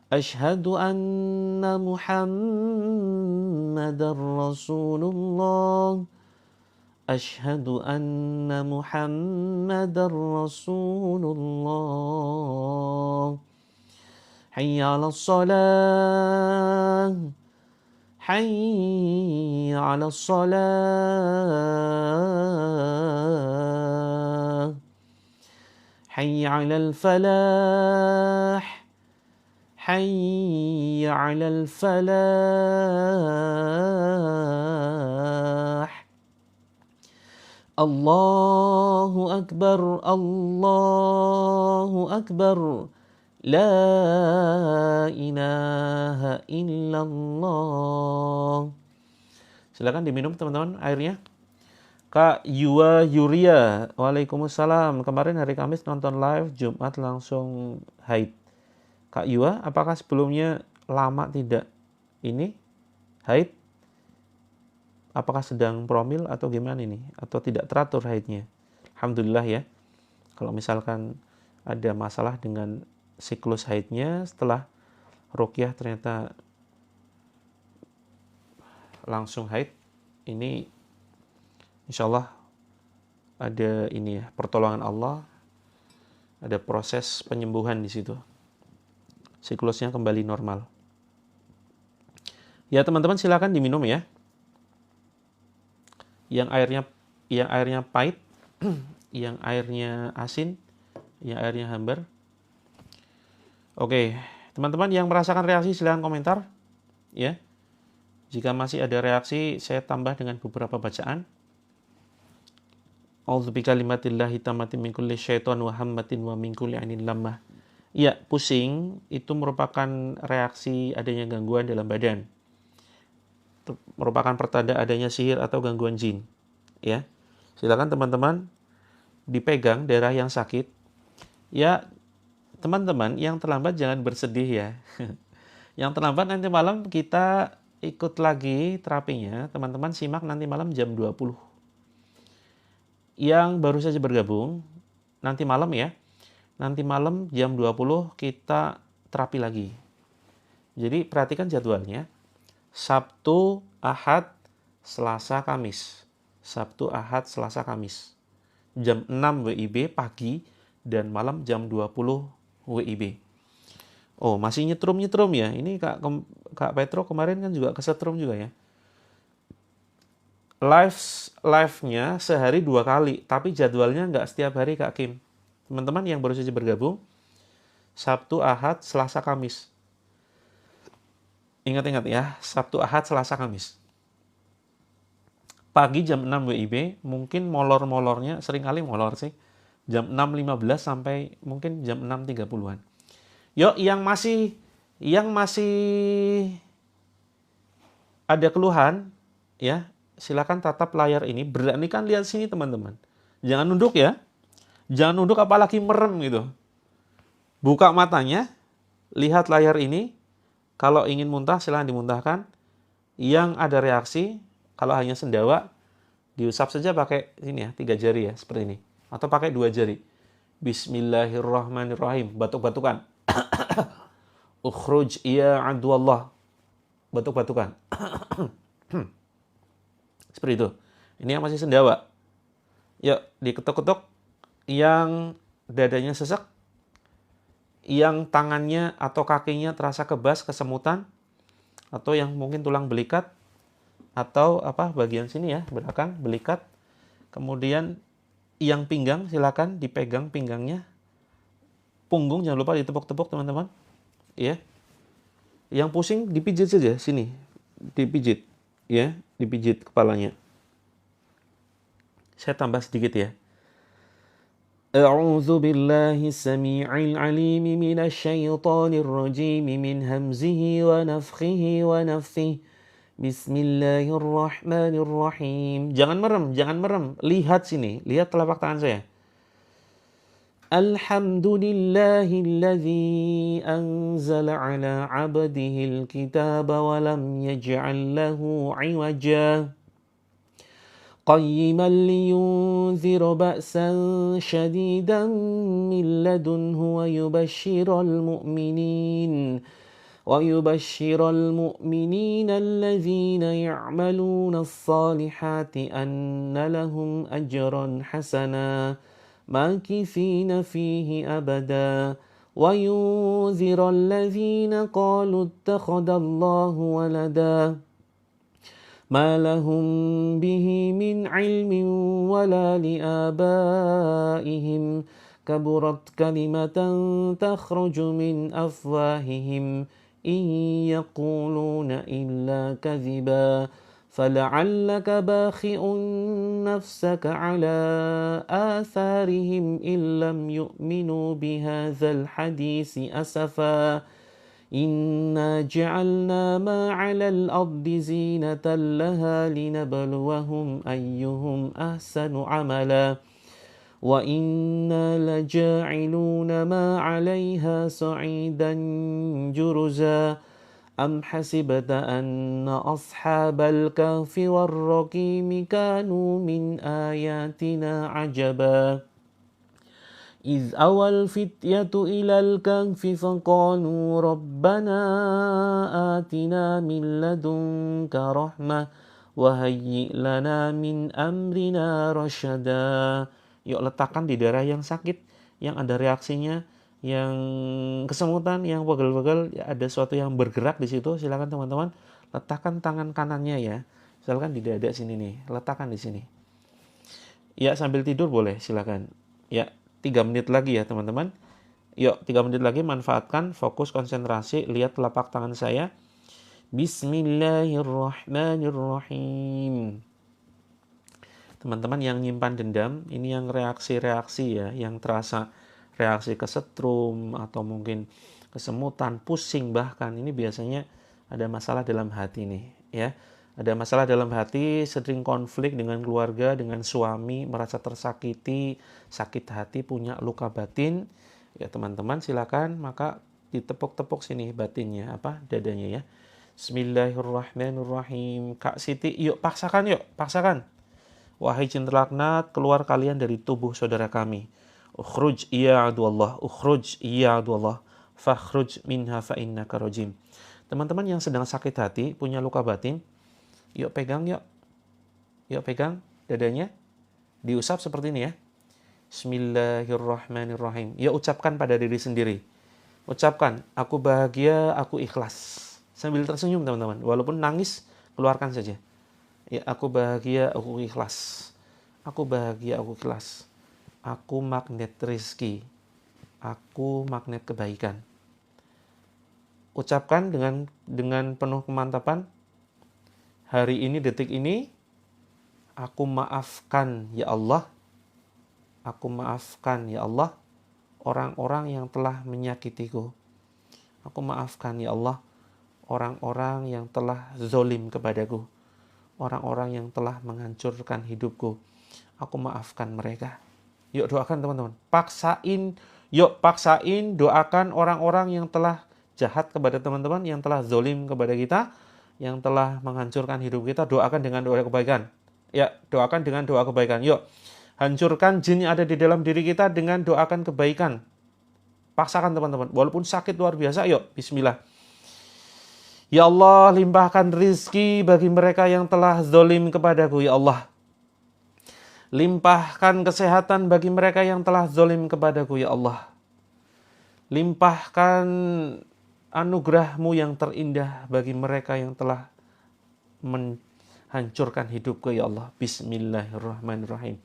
Speaker 1: Ashhadu anna Muhammadar Rasulullah. Ashhadu anna Muhammadar Rasulullah. Hayya 'alas shalah. Hayya 'alas salah. Hayya 'alal falah. Hayya 'alal falah. Allahu akbar, Allahu akbar. La ilaha illallah. Silakan diminum teman-teman airnya. Kak Yua Yuria, waalaikumsalam. Kemarin hari Kamis nonton live, Jumat langsung haid. Kak Yua, apakah sebelumnya lama tidak ini haid? Apakah sedang promil atau gimana ini? Atau tidak teratur haidnya? Alhamdulillah ya. Kalau misalkan ada masalah dengan siklus haidnya setelah ruqyah ternyata langsung haid, ini insyaallah ada ini ya, pertolongan Allah, ada proses penyembuhan di situ. Siklusnya kembali normal. Ya teman-teman silakan diminum ya. Yang airnya pahit, yang airnya asin, yang airnya hambar. Oke, teman-teman yang merasakan reaksi silahkan komentar ya. Jika masih ada reaksi, saya tambah dengan beberapa bacaan. A'udzu bikalimatillahi tammati min kulli syaiton wa hammatin wa min kulli ainin lammah. Ya, pusing itu merupakan reaksi adanya gangguan dalam badan. Itu merupakan pertanda adanya sihir atau gangguan jin. Ya. Silakan teman-teman dipegang daerah yang sakit. Ya, teman-teman yang terlambat jangan bersedih ya. Yang terlambat nanti malam kita ikut lagi terapinya. Teman-teman simak nanti malam jam 20. Yang baru saja bergabung, nanti malam ya. Nanti malam jam 20 kita terapi lagi. Jadi perhatikan jadwalnya. Sabtu, Ahad, Selasa, Kamis. Sabtu, Ahad, Selasa, Kamis. Jam 6 WIB pagi dan malam jam 20 WIB. Oh, masih nyetrum-nyetrum ya. Ini Kak Petro kemarin kan juga kesetrum juga ya. Live-nya sehari 2 kali, tapi jadwalnya nggak setiap hari Kak Kim. Teman-teman yang baru saja bergabung, Sabtu, Ahad, Selasa, Kamis. Ingat-ingat ya, Sabtu, Ahad, Selasa, Kamis. Pagi jam 6 WIB, mungkin molor-molornya, seringkali molor sih, jam 6.15 sampai mungkin jam 6.30-an. Yuk, yang masih ada keluhan, ya, silakan tatap layar ini, beranikan lihat sini teman-teman. Jangan nunduk ya. Jangan nunduk apalagi merem gitu. Buka matanya, lihat layar ini. Kalau ingin muntah silakan dimuntahkan. Yang ada reaksi, kalau hanya sendawa, diusap saja pakai ini ya, 3 jari ya, seperti ini. Atau pakai 2 jari. Bismillahirrahmanirrahim. Batuk-batukan. Ukhruj ya aduallah. Batuk-batukan. Seperti itu. Ini yang masih sendawa. Yuk, diketuk-ketuk. Yang dadanya sesek. Yang tangannya atau kakinya terasa kebas, kesemutan. Atau yang mungkin tulang belikat. Atau bagian sini ya, belakang, belikat. Kemudian yang pinggang, silakan dipegang pinggangnya. Punggung jangan lupa ditepuk-tepuk teman-teman. Ya. Yang pusing dipijit saja sini. Dipijit. Ya, dipijit kepalanya. Saya tambah sedikit ya. A'udzu billahi samii'il 'aliim minasy syaithaanir rajiim min hamzihi wa nafthihi wa nafthihi. Bismillahirrahmanirrahim. Jangan merem. Lihat sini, lihat telapak tangan saya. Alhamdulillahilladzi anzala 'ala 'abdihil kitaba wa lam yaj'al lahu 'iwaja. قيما لينذر بأسا شديدا من لدنه ويبشر المؤمنين الذين يعملون الصالحات أن لهم أجرا حسنا ماكثين فيه أبدا وينذر الذين قالوا اتخذ الله ولدا ما لهم به من علم ولا لآبائهم كبرت كلمة تخرج من أفواههم إن يقولون إلا كذبا فلعلك باخئ نفسك على آثارهم إن لم يؤمنوا بهذا الحديث أسفا إنا جعلنا ما على الأرض زينة لها لنبلوهم أيهم أحسن عملا وإنا لجاعلون ما عليها صعيدا جرزا أم حسبت أن أصحاب الكهف والرقيم كانوا من آياتنا عجبا إذ أوى الفتية إلى الكهف فقالوا ربنا آتنا من لدنك رحمة وهيئ لنا من أمرنا رشدا. Yuk letakkan di daerah yang sakit, yang ada reaksinya, yang kesemutan, yang pegel-pegel, ya ada sesuatu yang bergerak di situ. Silakan teman-teman letakkan tangan kanannya ya. Silakan di dada sini nih, letakkan di sini. Ya sambil tidur boleh, silakan. Ya 3 menit lagi ya teman-teman. Yuk 3 menit lagi, manfaatkan, fokus, konsentrasi, lihat telapak tangan saya. Bismillahirrahmanirrahim. Teman-teman yang nyimpan dendam, ini yang reaksi-reaksi ya, yang terasa reaksi kesetrum atau mungkin kesemutan, pusing bahkan, ini biasanya ada masalah dalam hati nih ya. Ada masalah dalam hati, sering konflik dengan keluarga, dengan suami, merasa tersakiti, sakit hati, punya luka batin. Ya teman-teman silakan maka ditepuk-tepuk sini batinnya, dadanya ya. Bismillahirrahmanirrahim. Kak Siti, yuk paksakan yuk, paksakan. Wahai jin terlaknat, keluar kalian dari tubuh saudara kami. Ukhruj iya adullah, ukhruj iya adullah, fakhruj minha fa innaka rajim. Teman-teman yang sedang sakit hati, punya luka batin, yuk pegang yuk. Yuk pegang dadanya. Diusap seperti ini ya. Bismillahirrahmanirrahim. Yuk ucapkan pada diri sendiri. Ucapkan, aku bahagia, aku ikhlas. Sambil tersenyum teman-teman. Walaupun nangis, keluarkan saja. Ya, aku bahagia, aku ikhlas. Aku bahagia, aku ikhlas. Aku magnet rezeki. Aku magnet kebaikan. Ucapkan dengan penuh kemantapan. Hari ini, detik ini, aku maafkan ya Allah. Aku maafkan ya Allah orang-orang yang telah menyakitiku. Aku maafkan ya Allah orang-orang yang telah zolim kepadaku. Orang-orang yang telah menghancurkan hidupku. Aku maafkan mereka. Yuk doakan teman-teman. Paksain doakan orang-orang yang telah jahat kepada teman-teman, yang telah zolim kepada kita, yang telah menghancurkan hidup kita. Doakan dengan doa kebaikan. Ya, doakan dengan doa kebaikan. Yuk, hancurkan jin yang ada di dalam diri kita dengan doakan kebaikan. Paksakan teman-teman. Walaupun sakit luar biasa, yuk, bismillah. Ya Allah, limpahkan rizki bagi mereka yang telah zolim kepadaku, ya Allah. Limpahkan kesehatan bagi mereka yang telah zolim kepadaku, ya Allah. Limpahkan anugerah-Mu yang terindah bagi mereka yang telah menghancurkan hidupku, ya Allah. Bismillahirrahmanirrahim.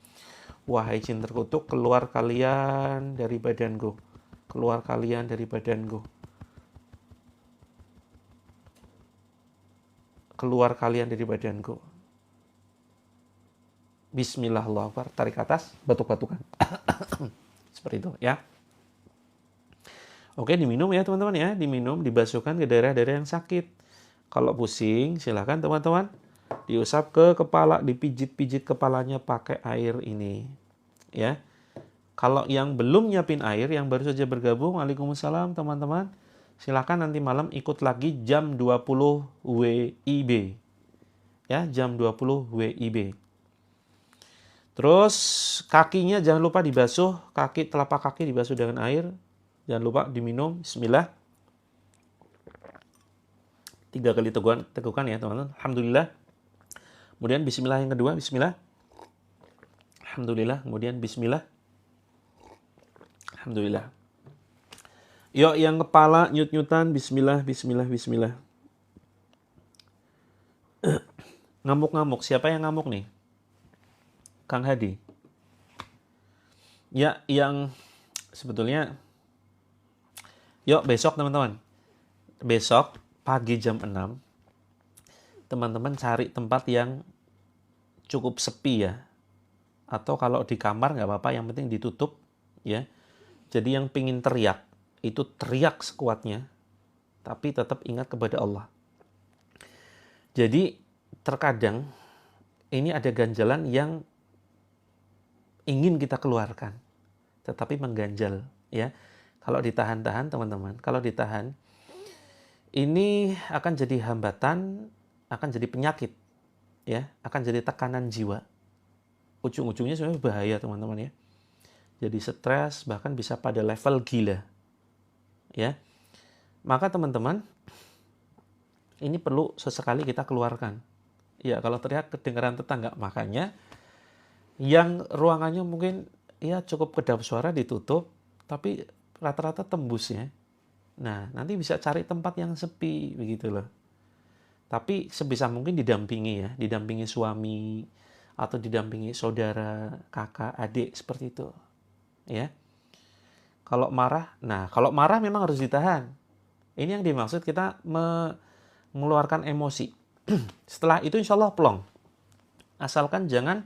Speaker 1: Wahai jin terkutuk, keluar kalian dari badanku. Keluar kalian dari badanku. Keluar kalian dari badanku. Bismillah, Allahu Akbar. Tarik atas, batuk-batukan. Seperti itu ya. Oke, diminum ya teman-teman ya. Diminum, dibasuhkan ke daerah-daerah yang sakit. Kalau pusing, silakan teman-teman. Diusap ke kepala, dipijit-pijit kepalanya pakai air ini. Ya. Kalau yang belum nyiapin air, yang baru saja bergabung, waalaikumsalam teman-teman. Silakan nanti malam ikut lagi jam 20 WIB. Ya, jam 20 WIB. Terus kakinya jangan lupa dibasuh, telapak kaki dibasuh dengan air. Jangan lupa diminum. Bismillah. 3 kali tegukan ya teman-teman. Alhamdulillah. Kemudian bismillah yang kedua, bismillah. Alhamdulillah. Kemudian bismillah. Alhamdulillah. Yuk yang kepala nyut-nyutan, bismillah, bismillah, bismillah. Ngamuk-ngamuk, siapa yang ngamuk nih? Kang Hadi. Ya, yang sebetulnya yuk besok teman-teman. Besok pagi jam 6 teman-teman cari tempat yang cukup sepi ya. Atau kalau di kamar nggak apa-apa, yang penting ditutup ya. Jadi yang pingin teriak itu teriak sekuatnya, tapi tetap ingat kepada Allah. Jadi terkadang ini ada ganjalan yang ingin kita keluarkan, tetapi mengganjal ya. Kalau ditahan-tahan teman-teman, kalau ditahan, ini akan jadi hambatan, akan jadi penyakit ya, akan jadi tekanan jiwa. Ujung-ujungnya sebenarnya bahaya teman-teman ya. Jadi stres, bahkan bisa pada level gila. Ya, maka teman-teman ini perlu sesekali kita keluarkan. Ya, kalau teriak kedengaran tetangga, makanya yang ruangannya mungkin ya cukup kedap suara ditutup, tapi rata-rata tembus ya. Nah, nanti bisa cari tempat yang sepi begitu loh. Tapi sebisa mungkin didampingi ya, didampingi suami atau didampingi saudara, kakak, adik seperti itu. Ya. Kalau marah memang harus ditahan. Ini yang dimaksud kita mengeluarkan emosi. Setelah itu insya Allah plong. Asalkan jangan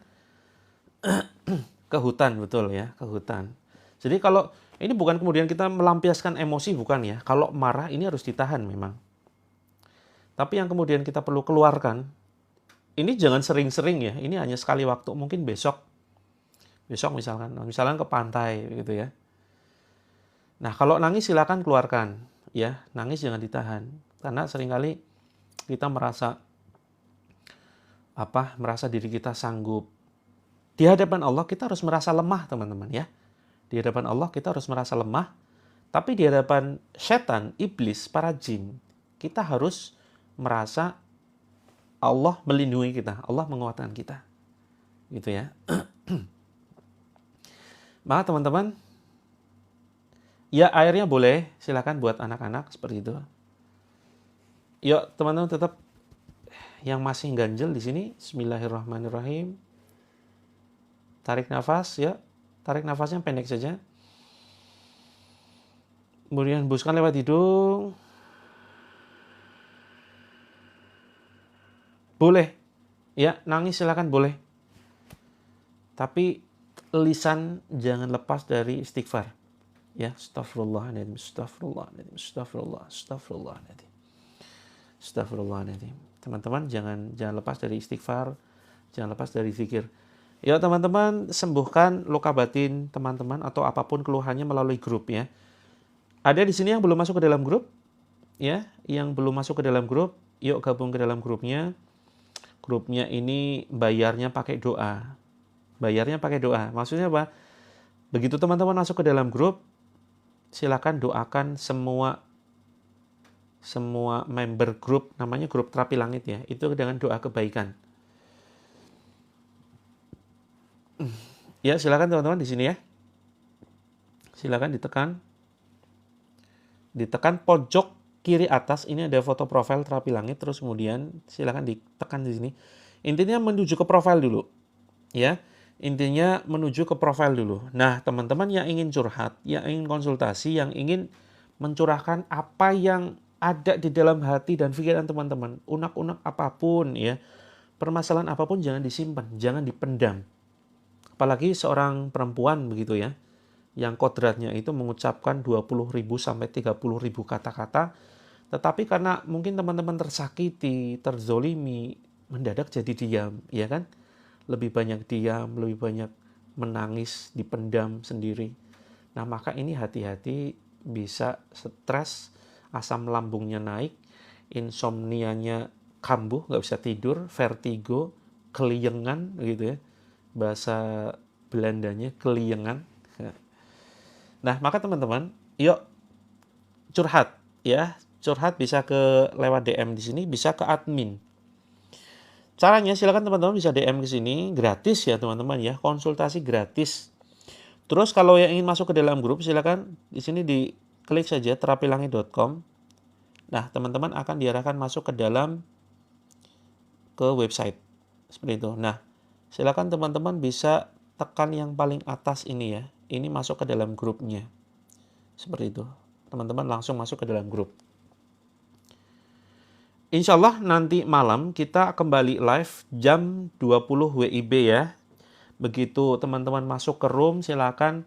Speaker 1: Ke hutan, betul ya, ke hutan. Jadi kalau ini bukan kemudian kita melampiaskan emosi, bukan ya. Kalau marah ini harus ditahan memang. Tapi yang kemudian kita perlu keluarkan, ini jangan sering-sering ya. Ini hanya sekali waktu, mungkin besok. Besok misalkan ke pantai gitu ya. Nah, kalau nangis silakan keluarkan ya. Nangis jangan ditahan. Karena seringkali kita merasa diri kita sanggup. Di hadapan Allah kita harus merasa lemah, teman-teman ya. Di hadapan Allah kita harus merasa lemah, tapi di hadapan setan, iblis, para jin, kita harus merasa Allah melindungi kita, Allah menguatkan kita. Gitu ya. Maka teman-teman, ya airnya boleh, silakan buat anak-anak seperti itu. Yuk teman-teman tetap yang masih ganjel di sini, bismillahirrahmanirrahim. Tarik nafas ya. Tarik nafasnya pendek saja. Kemudian hembuskan lewat hidung. Boleh. Ya, nangis silakan boleh. Tapi lisan jangan lepas dari istighfar. Ya, astagfirullahaladzim, astagfirullahaladzim, astagfirullahaladzim. Astagfirullahaladzim. Teman-teman jangan lepas dari istighfar, jangan lepas dari zikir. Ya teman-teman, sembuhkan luka batin teman-teman atau apapun keluhannya melalui grup ya. Ada di sini yang belum masuk ke dalam grup? Ya, yang belum masuk ke dalam grup, yuk gabung ke dalam grupnya. Grupnya ini bayarnya pakai doa. Bayarnya pakai doa. Maksudnya apa? Begitu teman-teman masuk ke dalam grup, silakan doakan semua member grup, namanya grup Terapi Langit ya. Itu dengan doa kebaikan. Ya, silakan teman-teman di sini ya. Silakan ditekan pojok kiri atas, ini ada foto profil Terapi Langit, terus kemudian silakan ditekan di sini. Intinya menuju ke profil dulu. Ya. Intinya menuju ke profil dulu. Nah, teman-teman yang ingin curhat, yang ingin konsultasi, yang ingin mencurahkan apa yang ada di dalam hati dan pikiran teman-teman, unek-unek apapun ya, permasalahan apapun jangan disimpan, jangan dipendam. Apalagi seorang perempuan begitu ya, yang kodratnya itu mengucapkan 20.000 sampai 30.000 kata-kata, tetapi karena mungkin teman-teman tersakiti, terzolimi, mendadak jadi diam, ya kan? Lebih banyak diam, lebih banyak menangis, dipendam sendiri. Nah, maka ini hati-hati bisa stres, asam lambungnya naik, insomnianya kambuh, nggak bisa tidur, vertigo, keliengan gitu ya. Bahasa Belandanya keliengan. Nah, maka teman-teman, yuk curhat ya. Curhat bisa lewat DM di sini, bisa ke admin. Caranya silakan teman-teman bisa DM ke sini, gratis ya teman-teman ya, konsultasi gratis. Terus kalau yang ingin masuk ke dalam grup, silakan di sini diklik saja terapilangit.com. Nah, teman-teman akan diarahkan masuk ke website. Seperti itu. Nah, silakan teman-teman bisa tekan yang paling atas ini ya. Ini masuk ke dalam grupnya. Seperti itu. Teman-teman langsung masuk ke dalam grup. Insya Allah nanti malam kita kembali live jam 20 WIB ya. Begitu teman-teman masuk ke room, silakan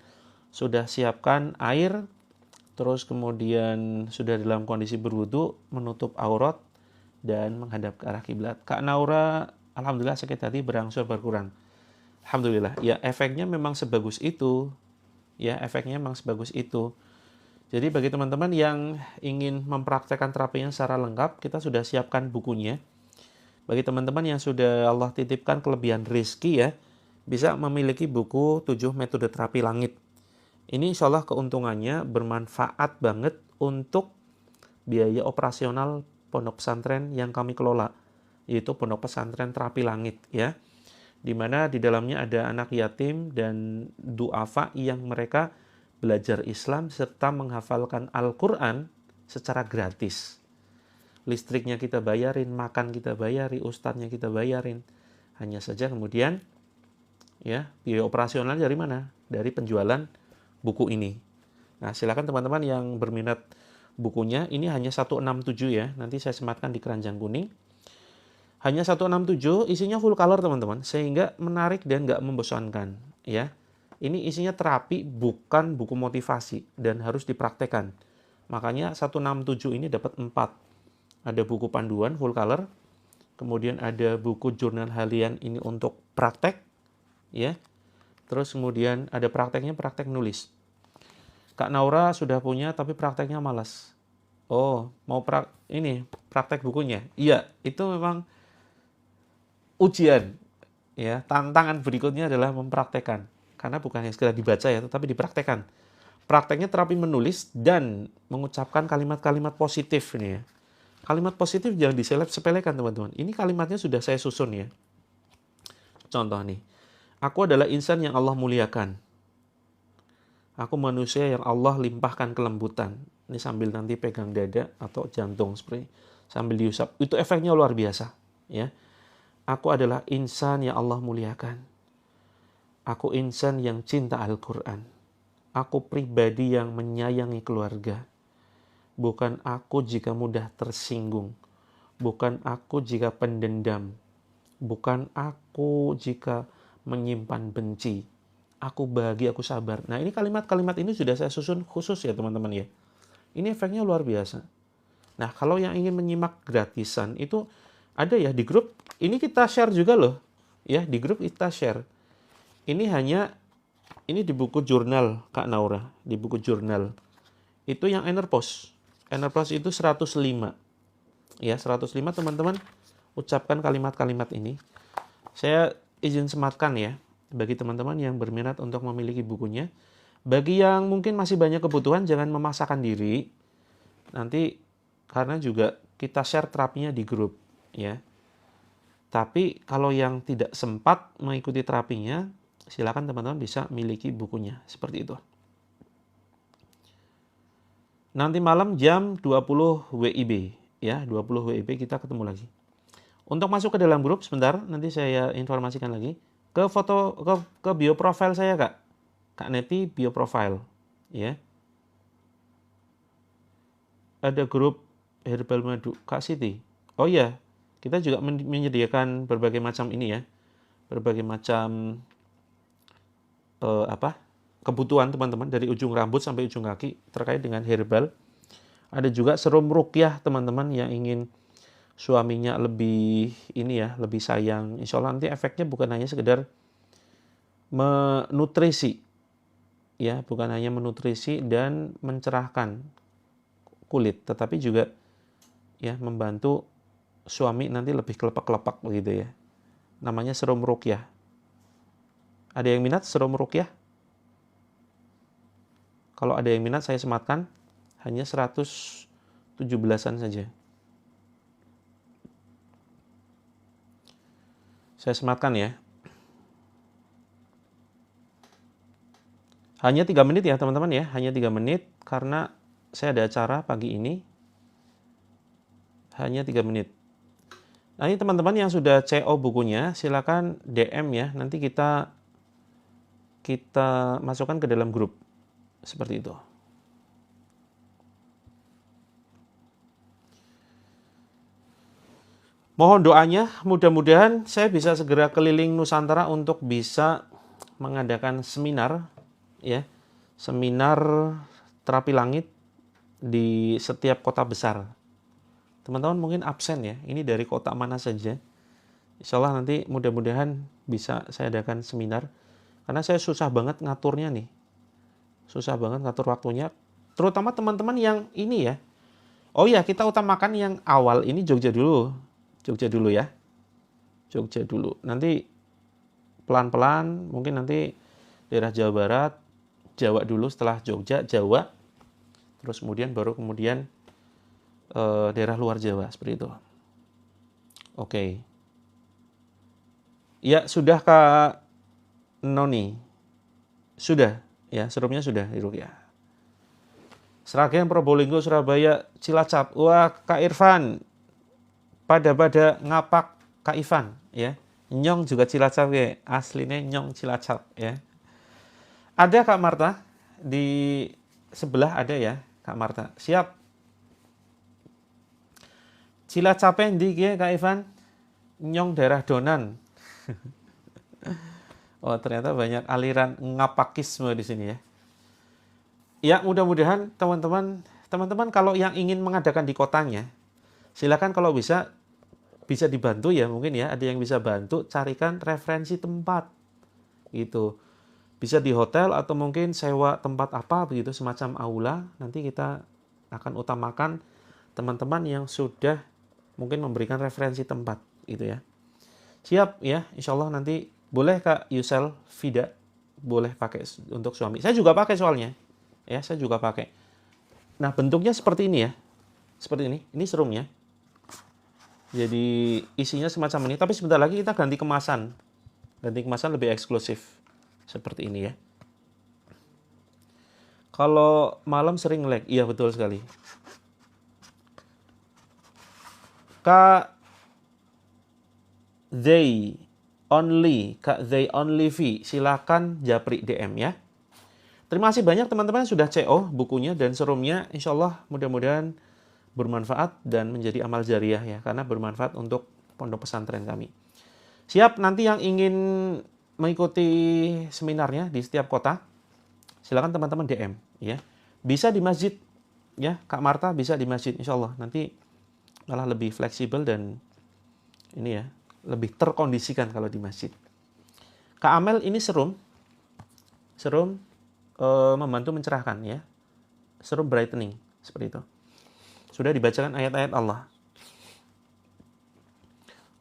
Speaker 1: sudah siapkan air. Terus kemudian sudah dalam kondisi berwudu, menutup aurat dan menghadap ke arah kiblat. Kak Naura, alhamdulillah sakit hati berangsur berkurang. Alhamdulillah, ya efeknya memang sebagus itu. Ya, efeknya memang sebagus itu. Jadi bagi teman-teman yang ingin mempraktekkan terapinya secara lengkap, kita sudah siapkan bukunya. Bagi teman-teman yang sudah Allah titipkan kelebihan rezeki ya, bisa memiliki buku 7 metode terapi langit. Ini insya Allah keuntungannya bermanfaat banget untuk biaya operasional pondok pesantren yang kami kelola, yaitu Pondok Pesantren Terapi Langit ya. Di mana di dalamnya ada anak yatim dan duafa yang mereka belajar Islam serta menghafalkan Al-Quran secara gratis. Listriknya kita bayarin, makan kita bayari, ustadznya kita bayarin. Hanya saja kemudian ya biaya operasional dari mana? Dari penjualan buku ini. Nah, silakan teman-teman yang berminat bukunya, ini hanya 167 ya. Nanti saya sematkan di keranjang kuning. Hanya 167, isinya full color teman-teman, sehingga menarik dan nggak membosankan. Ya, ini isinya terapi, bukan buku motivasi, dan harus dipraktekkan. Makanya 167 ini dapat 4. Ada buku panduan full color, kemudian ada buku jurnal harian ini untuk praktek, ya. Terus kemudian ada prakteknya, praktek nulis. Kak Naura sudah punya tapi prakteknya malas. Oh, mau praktek bukunya. Iya, itu memang ujian. Ya, tantangan berikutnya adalah mempraktekkan. Karena bukan hanya sekedar dibaca ya, tetapi dipraktekkan. Prakteknya terapi menulis dan mengucapkan kalimat-kalimat positif ini ya. Kalimat positif jangan disepelekan teman-teman. Ini kalimatnya sudah saya susun ya. Contoh nih. Aku adalah insan yang Allah muliakan. Aku manusia yang Allah limpahkan kelembutan. Ini sambil nanti pegang dada atau jantung seperti sambil diusap. Itu efeknya luar biasa, ya. Aku adalah insan yang Allah muliakan. Aku insan yang cinta Al-Qur'an. Aku pribadi yang menyayangi keluarga. Bukan aku jika mudah tersinggung. Bukan aku jika pendendam. Bukan aku jika menyimpan benci. Aku bahagia, aku sabar. Nah, ini kalimat-kalimat ini sudah saya susun khusus ya teman-teman ya. Ini efeknya luar biasa. Nah, kalau yang ingin menyimak gratisan itu ada ya di grup. Ini kita share juga loh. Ya, di grup kita share. Ini di buku jurnal Kak Naura, di buku jurnal. Itu yang Enerpos. Enerpos itu 105. Ya, 105 teman-teman ucapkan kalimat-kalimat ini. Saya izin sematkan ya bagi teman-teman yang berminat untuk memiliki bukunya. Bagi yang mungkin masih banyak kebutuhan, jangan memaksakan diri. Nanti karena juga kita share terapinya di grup ya. Tapi kalau yang tidak sempat mengikuti terapinya, silakan teman-teman bisa miliki bukunya seperti itu. Nanti malam jam 20 WIB ya, 20 WIB kita ketemu lagi. Untuk masuk ke dalam grup sebentar, nanti saya informasikan lagi. Ke bio profile saya Kak Neti bio profile ya. Ada grup Herbal Madu Kak Siti. Oh iya, kita juga menyediakan berbagai macam ini ya. Berbagai macam kebutuhan teman-teman dari ujung rambut sampai ujung kaki terkait dengan herbal. Ada juga serum ruqyah teman-teman yang ingin suaminya lebih lebih sayang. Insya Allah nanti efeknya bukan hanya sekedar menutrisi, ya, bukan hanya menutrisi dan mencerahkan kulit, tetapi juga ya membantu suami nanti lebih kelepak-kelepak begitu ya. Namanya serum ruqyah. Ada yang minat serum ruqyah? Kalau ada yang minat saya sematkan hanya 117-an saja. Saya sematkan ya. Hanya 3 menit ya teman-teman ya. Hanya 3 menit karena saya ada acara pagi ini. Hanya 3 menit. Nah ini teman-teman yang sudah CO bukunya silakan DM ya. Nanti kita masukkan ke dalam grup. Seperti itu. Mohon doanya, mudah-mudahan saya bisa segera keliling Nusantara untuk bisa mengadakan seminar, ya, seminar terapi langit di setiap kota besar. Teman-teman mungkin absen ya, ini dari kota mana saja. Insya Allah nanti mudah-mudahan bisa saya adakan seminar, karena saya susah banget ngaturnya nih, susah banget ngatur waktunya, terutama teman-teman yang ini ya. Oh ya, kita utamakan yang awal ini Jogja dulu ya. Jogja dulu. Nanti pelan-pelan mungkin nanti daerah Jawa Barat, Jawa dulu, setelah Jogja, Jawa. Terus kemudian daerah luar Jawa seperti itu. Oke. Ya, sudah Kak Noni. Sudah ya, serumnya sudah diruqyah. Sragen, Probolinggo, Surabaya, Cilacap. Wah, Kak Irfan. Pada ngapak Kak Ivan ya. Nyong juga Cilacap ya. Aslinya Nyong Cilacap ya. Ada Kak Marta di sebelah ada ya Kak Marta. Siap. Cilacap ndi ya Kak Ivan? Nyong daerah Donan. Oh, ternyata banyak aliran ngapakisme di sini ya. Ya, mudah-mudahan teman-teman kalau yang ingin mengadakan di kotanya, silakan kalau bisa dibantu ya, mungkin ya ada yang bisa bantu carikan referensi tempat gitu. Bisa di hotel atau mungkin sewa tempat apa begitu semacam aula. Nanti kita akan utamakan teman-teman yang sudah mungkin memberikan referensi tempat gitu ya. Siap ya, insya Allah nanti boleh Kak Yusel Fida boleh pakai untuk suami. Saya juga pakai soalnya. Ya, saya juga pakai. Nah, bentuknya seperti ini ya. Seperti ini. Ini serumnya. Jadi isinya semacam ini, tapi sebentar lagi kita ganti kemasan. Ganti kemasan lebih eksklusif. Seperti ini ya. Kalau malam sering lag, iya betul sekali. Kak They Only V, silakan japri DM ya. Terima kasih banyak teman-teman yang sudah CO bukunya dan serumnya. Insya Allah mudah-mudahan bermanfaat dan menjadi amal jariah ya, karena bermanfaat untuk pondok pesantren kami. Siap, nanti yang ingin mengikuti seminarnya di setiap kota, silakan teman-teman DM ya. Bisa di masjid ya, Kak Marta bisa di masjid insya Allah. Nanti malah lebih fleksibel dan ini ya, lebih terkondisikan kalau di masjid. Kak Amel ini serum membantu mencerahkan ya, serum brightening seperti itu. Sudah dibacakan ayat-ayat Allah.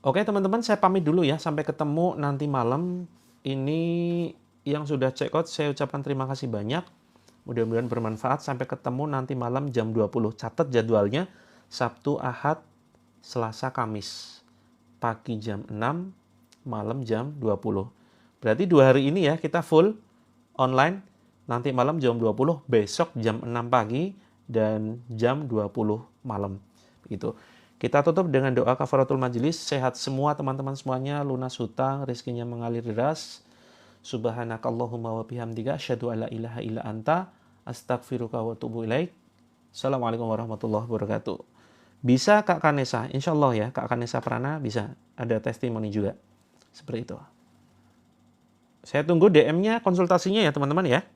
Speaker 1: Oke teman-teman, saya pamit dulu ya, sampai ketemu nanti malam. Ini yang sudah check out saya ucapkan terima kasih banyak. Mudah-mudahan bermanfaat. Sampai ketemu nanti malam jam 20. Catat jadwalnya, Sabtu, Ahad, Selasa, Kamis. Pagi jam 6, malam jam 20. Berarti 2 hari ini ya kita full online. Nanti malam jam 20, besok jam 6 pagi, dan jam 20 malam. Gitu. Kita tutup dengan doa kafaratul majelis. Sehat semua teman-teman semuanya, lunas hutang, rezekinya mengalir deras. Subhanakallahumma wa bihamdika asyhadu alla ilaha illa anta astaghfiruka wa atubu ilaik. Assalamualaikum warahmatullahi wabarakatuh. Bisa Kak Kanesa, insya Allah ya, Kak Kanesa Prana bisa. Ada testimoni juga. Seperti itu. Saya tunggu DM-nya, konsultasinya ya teman-teman ya.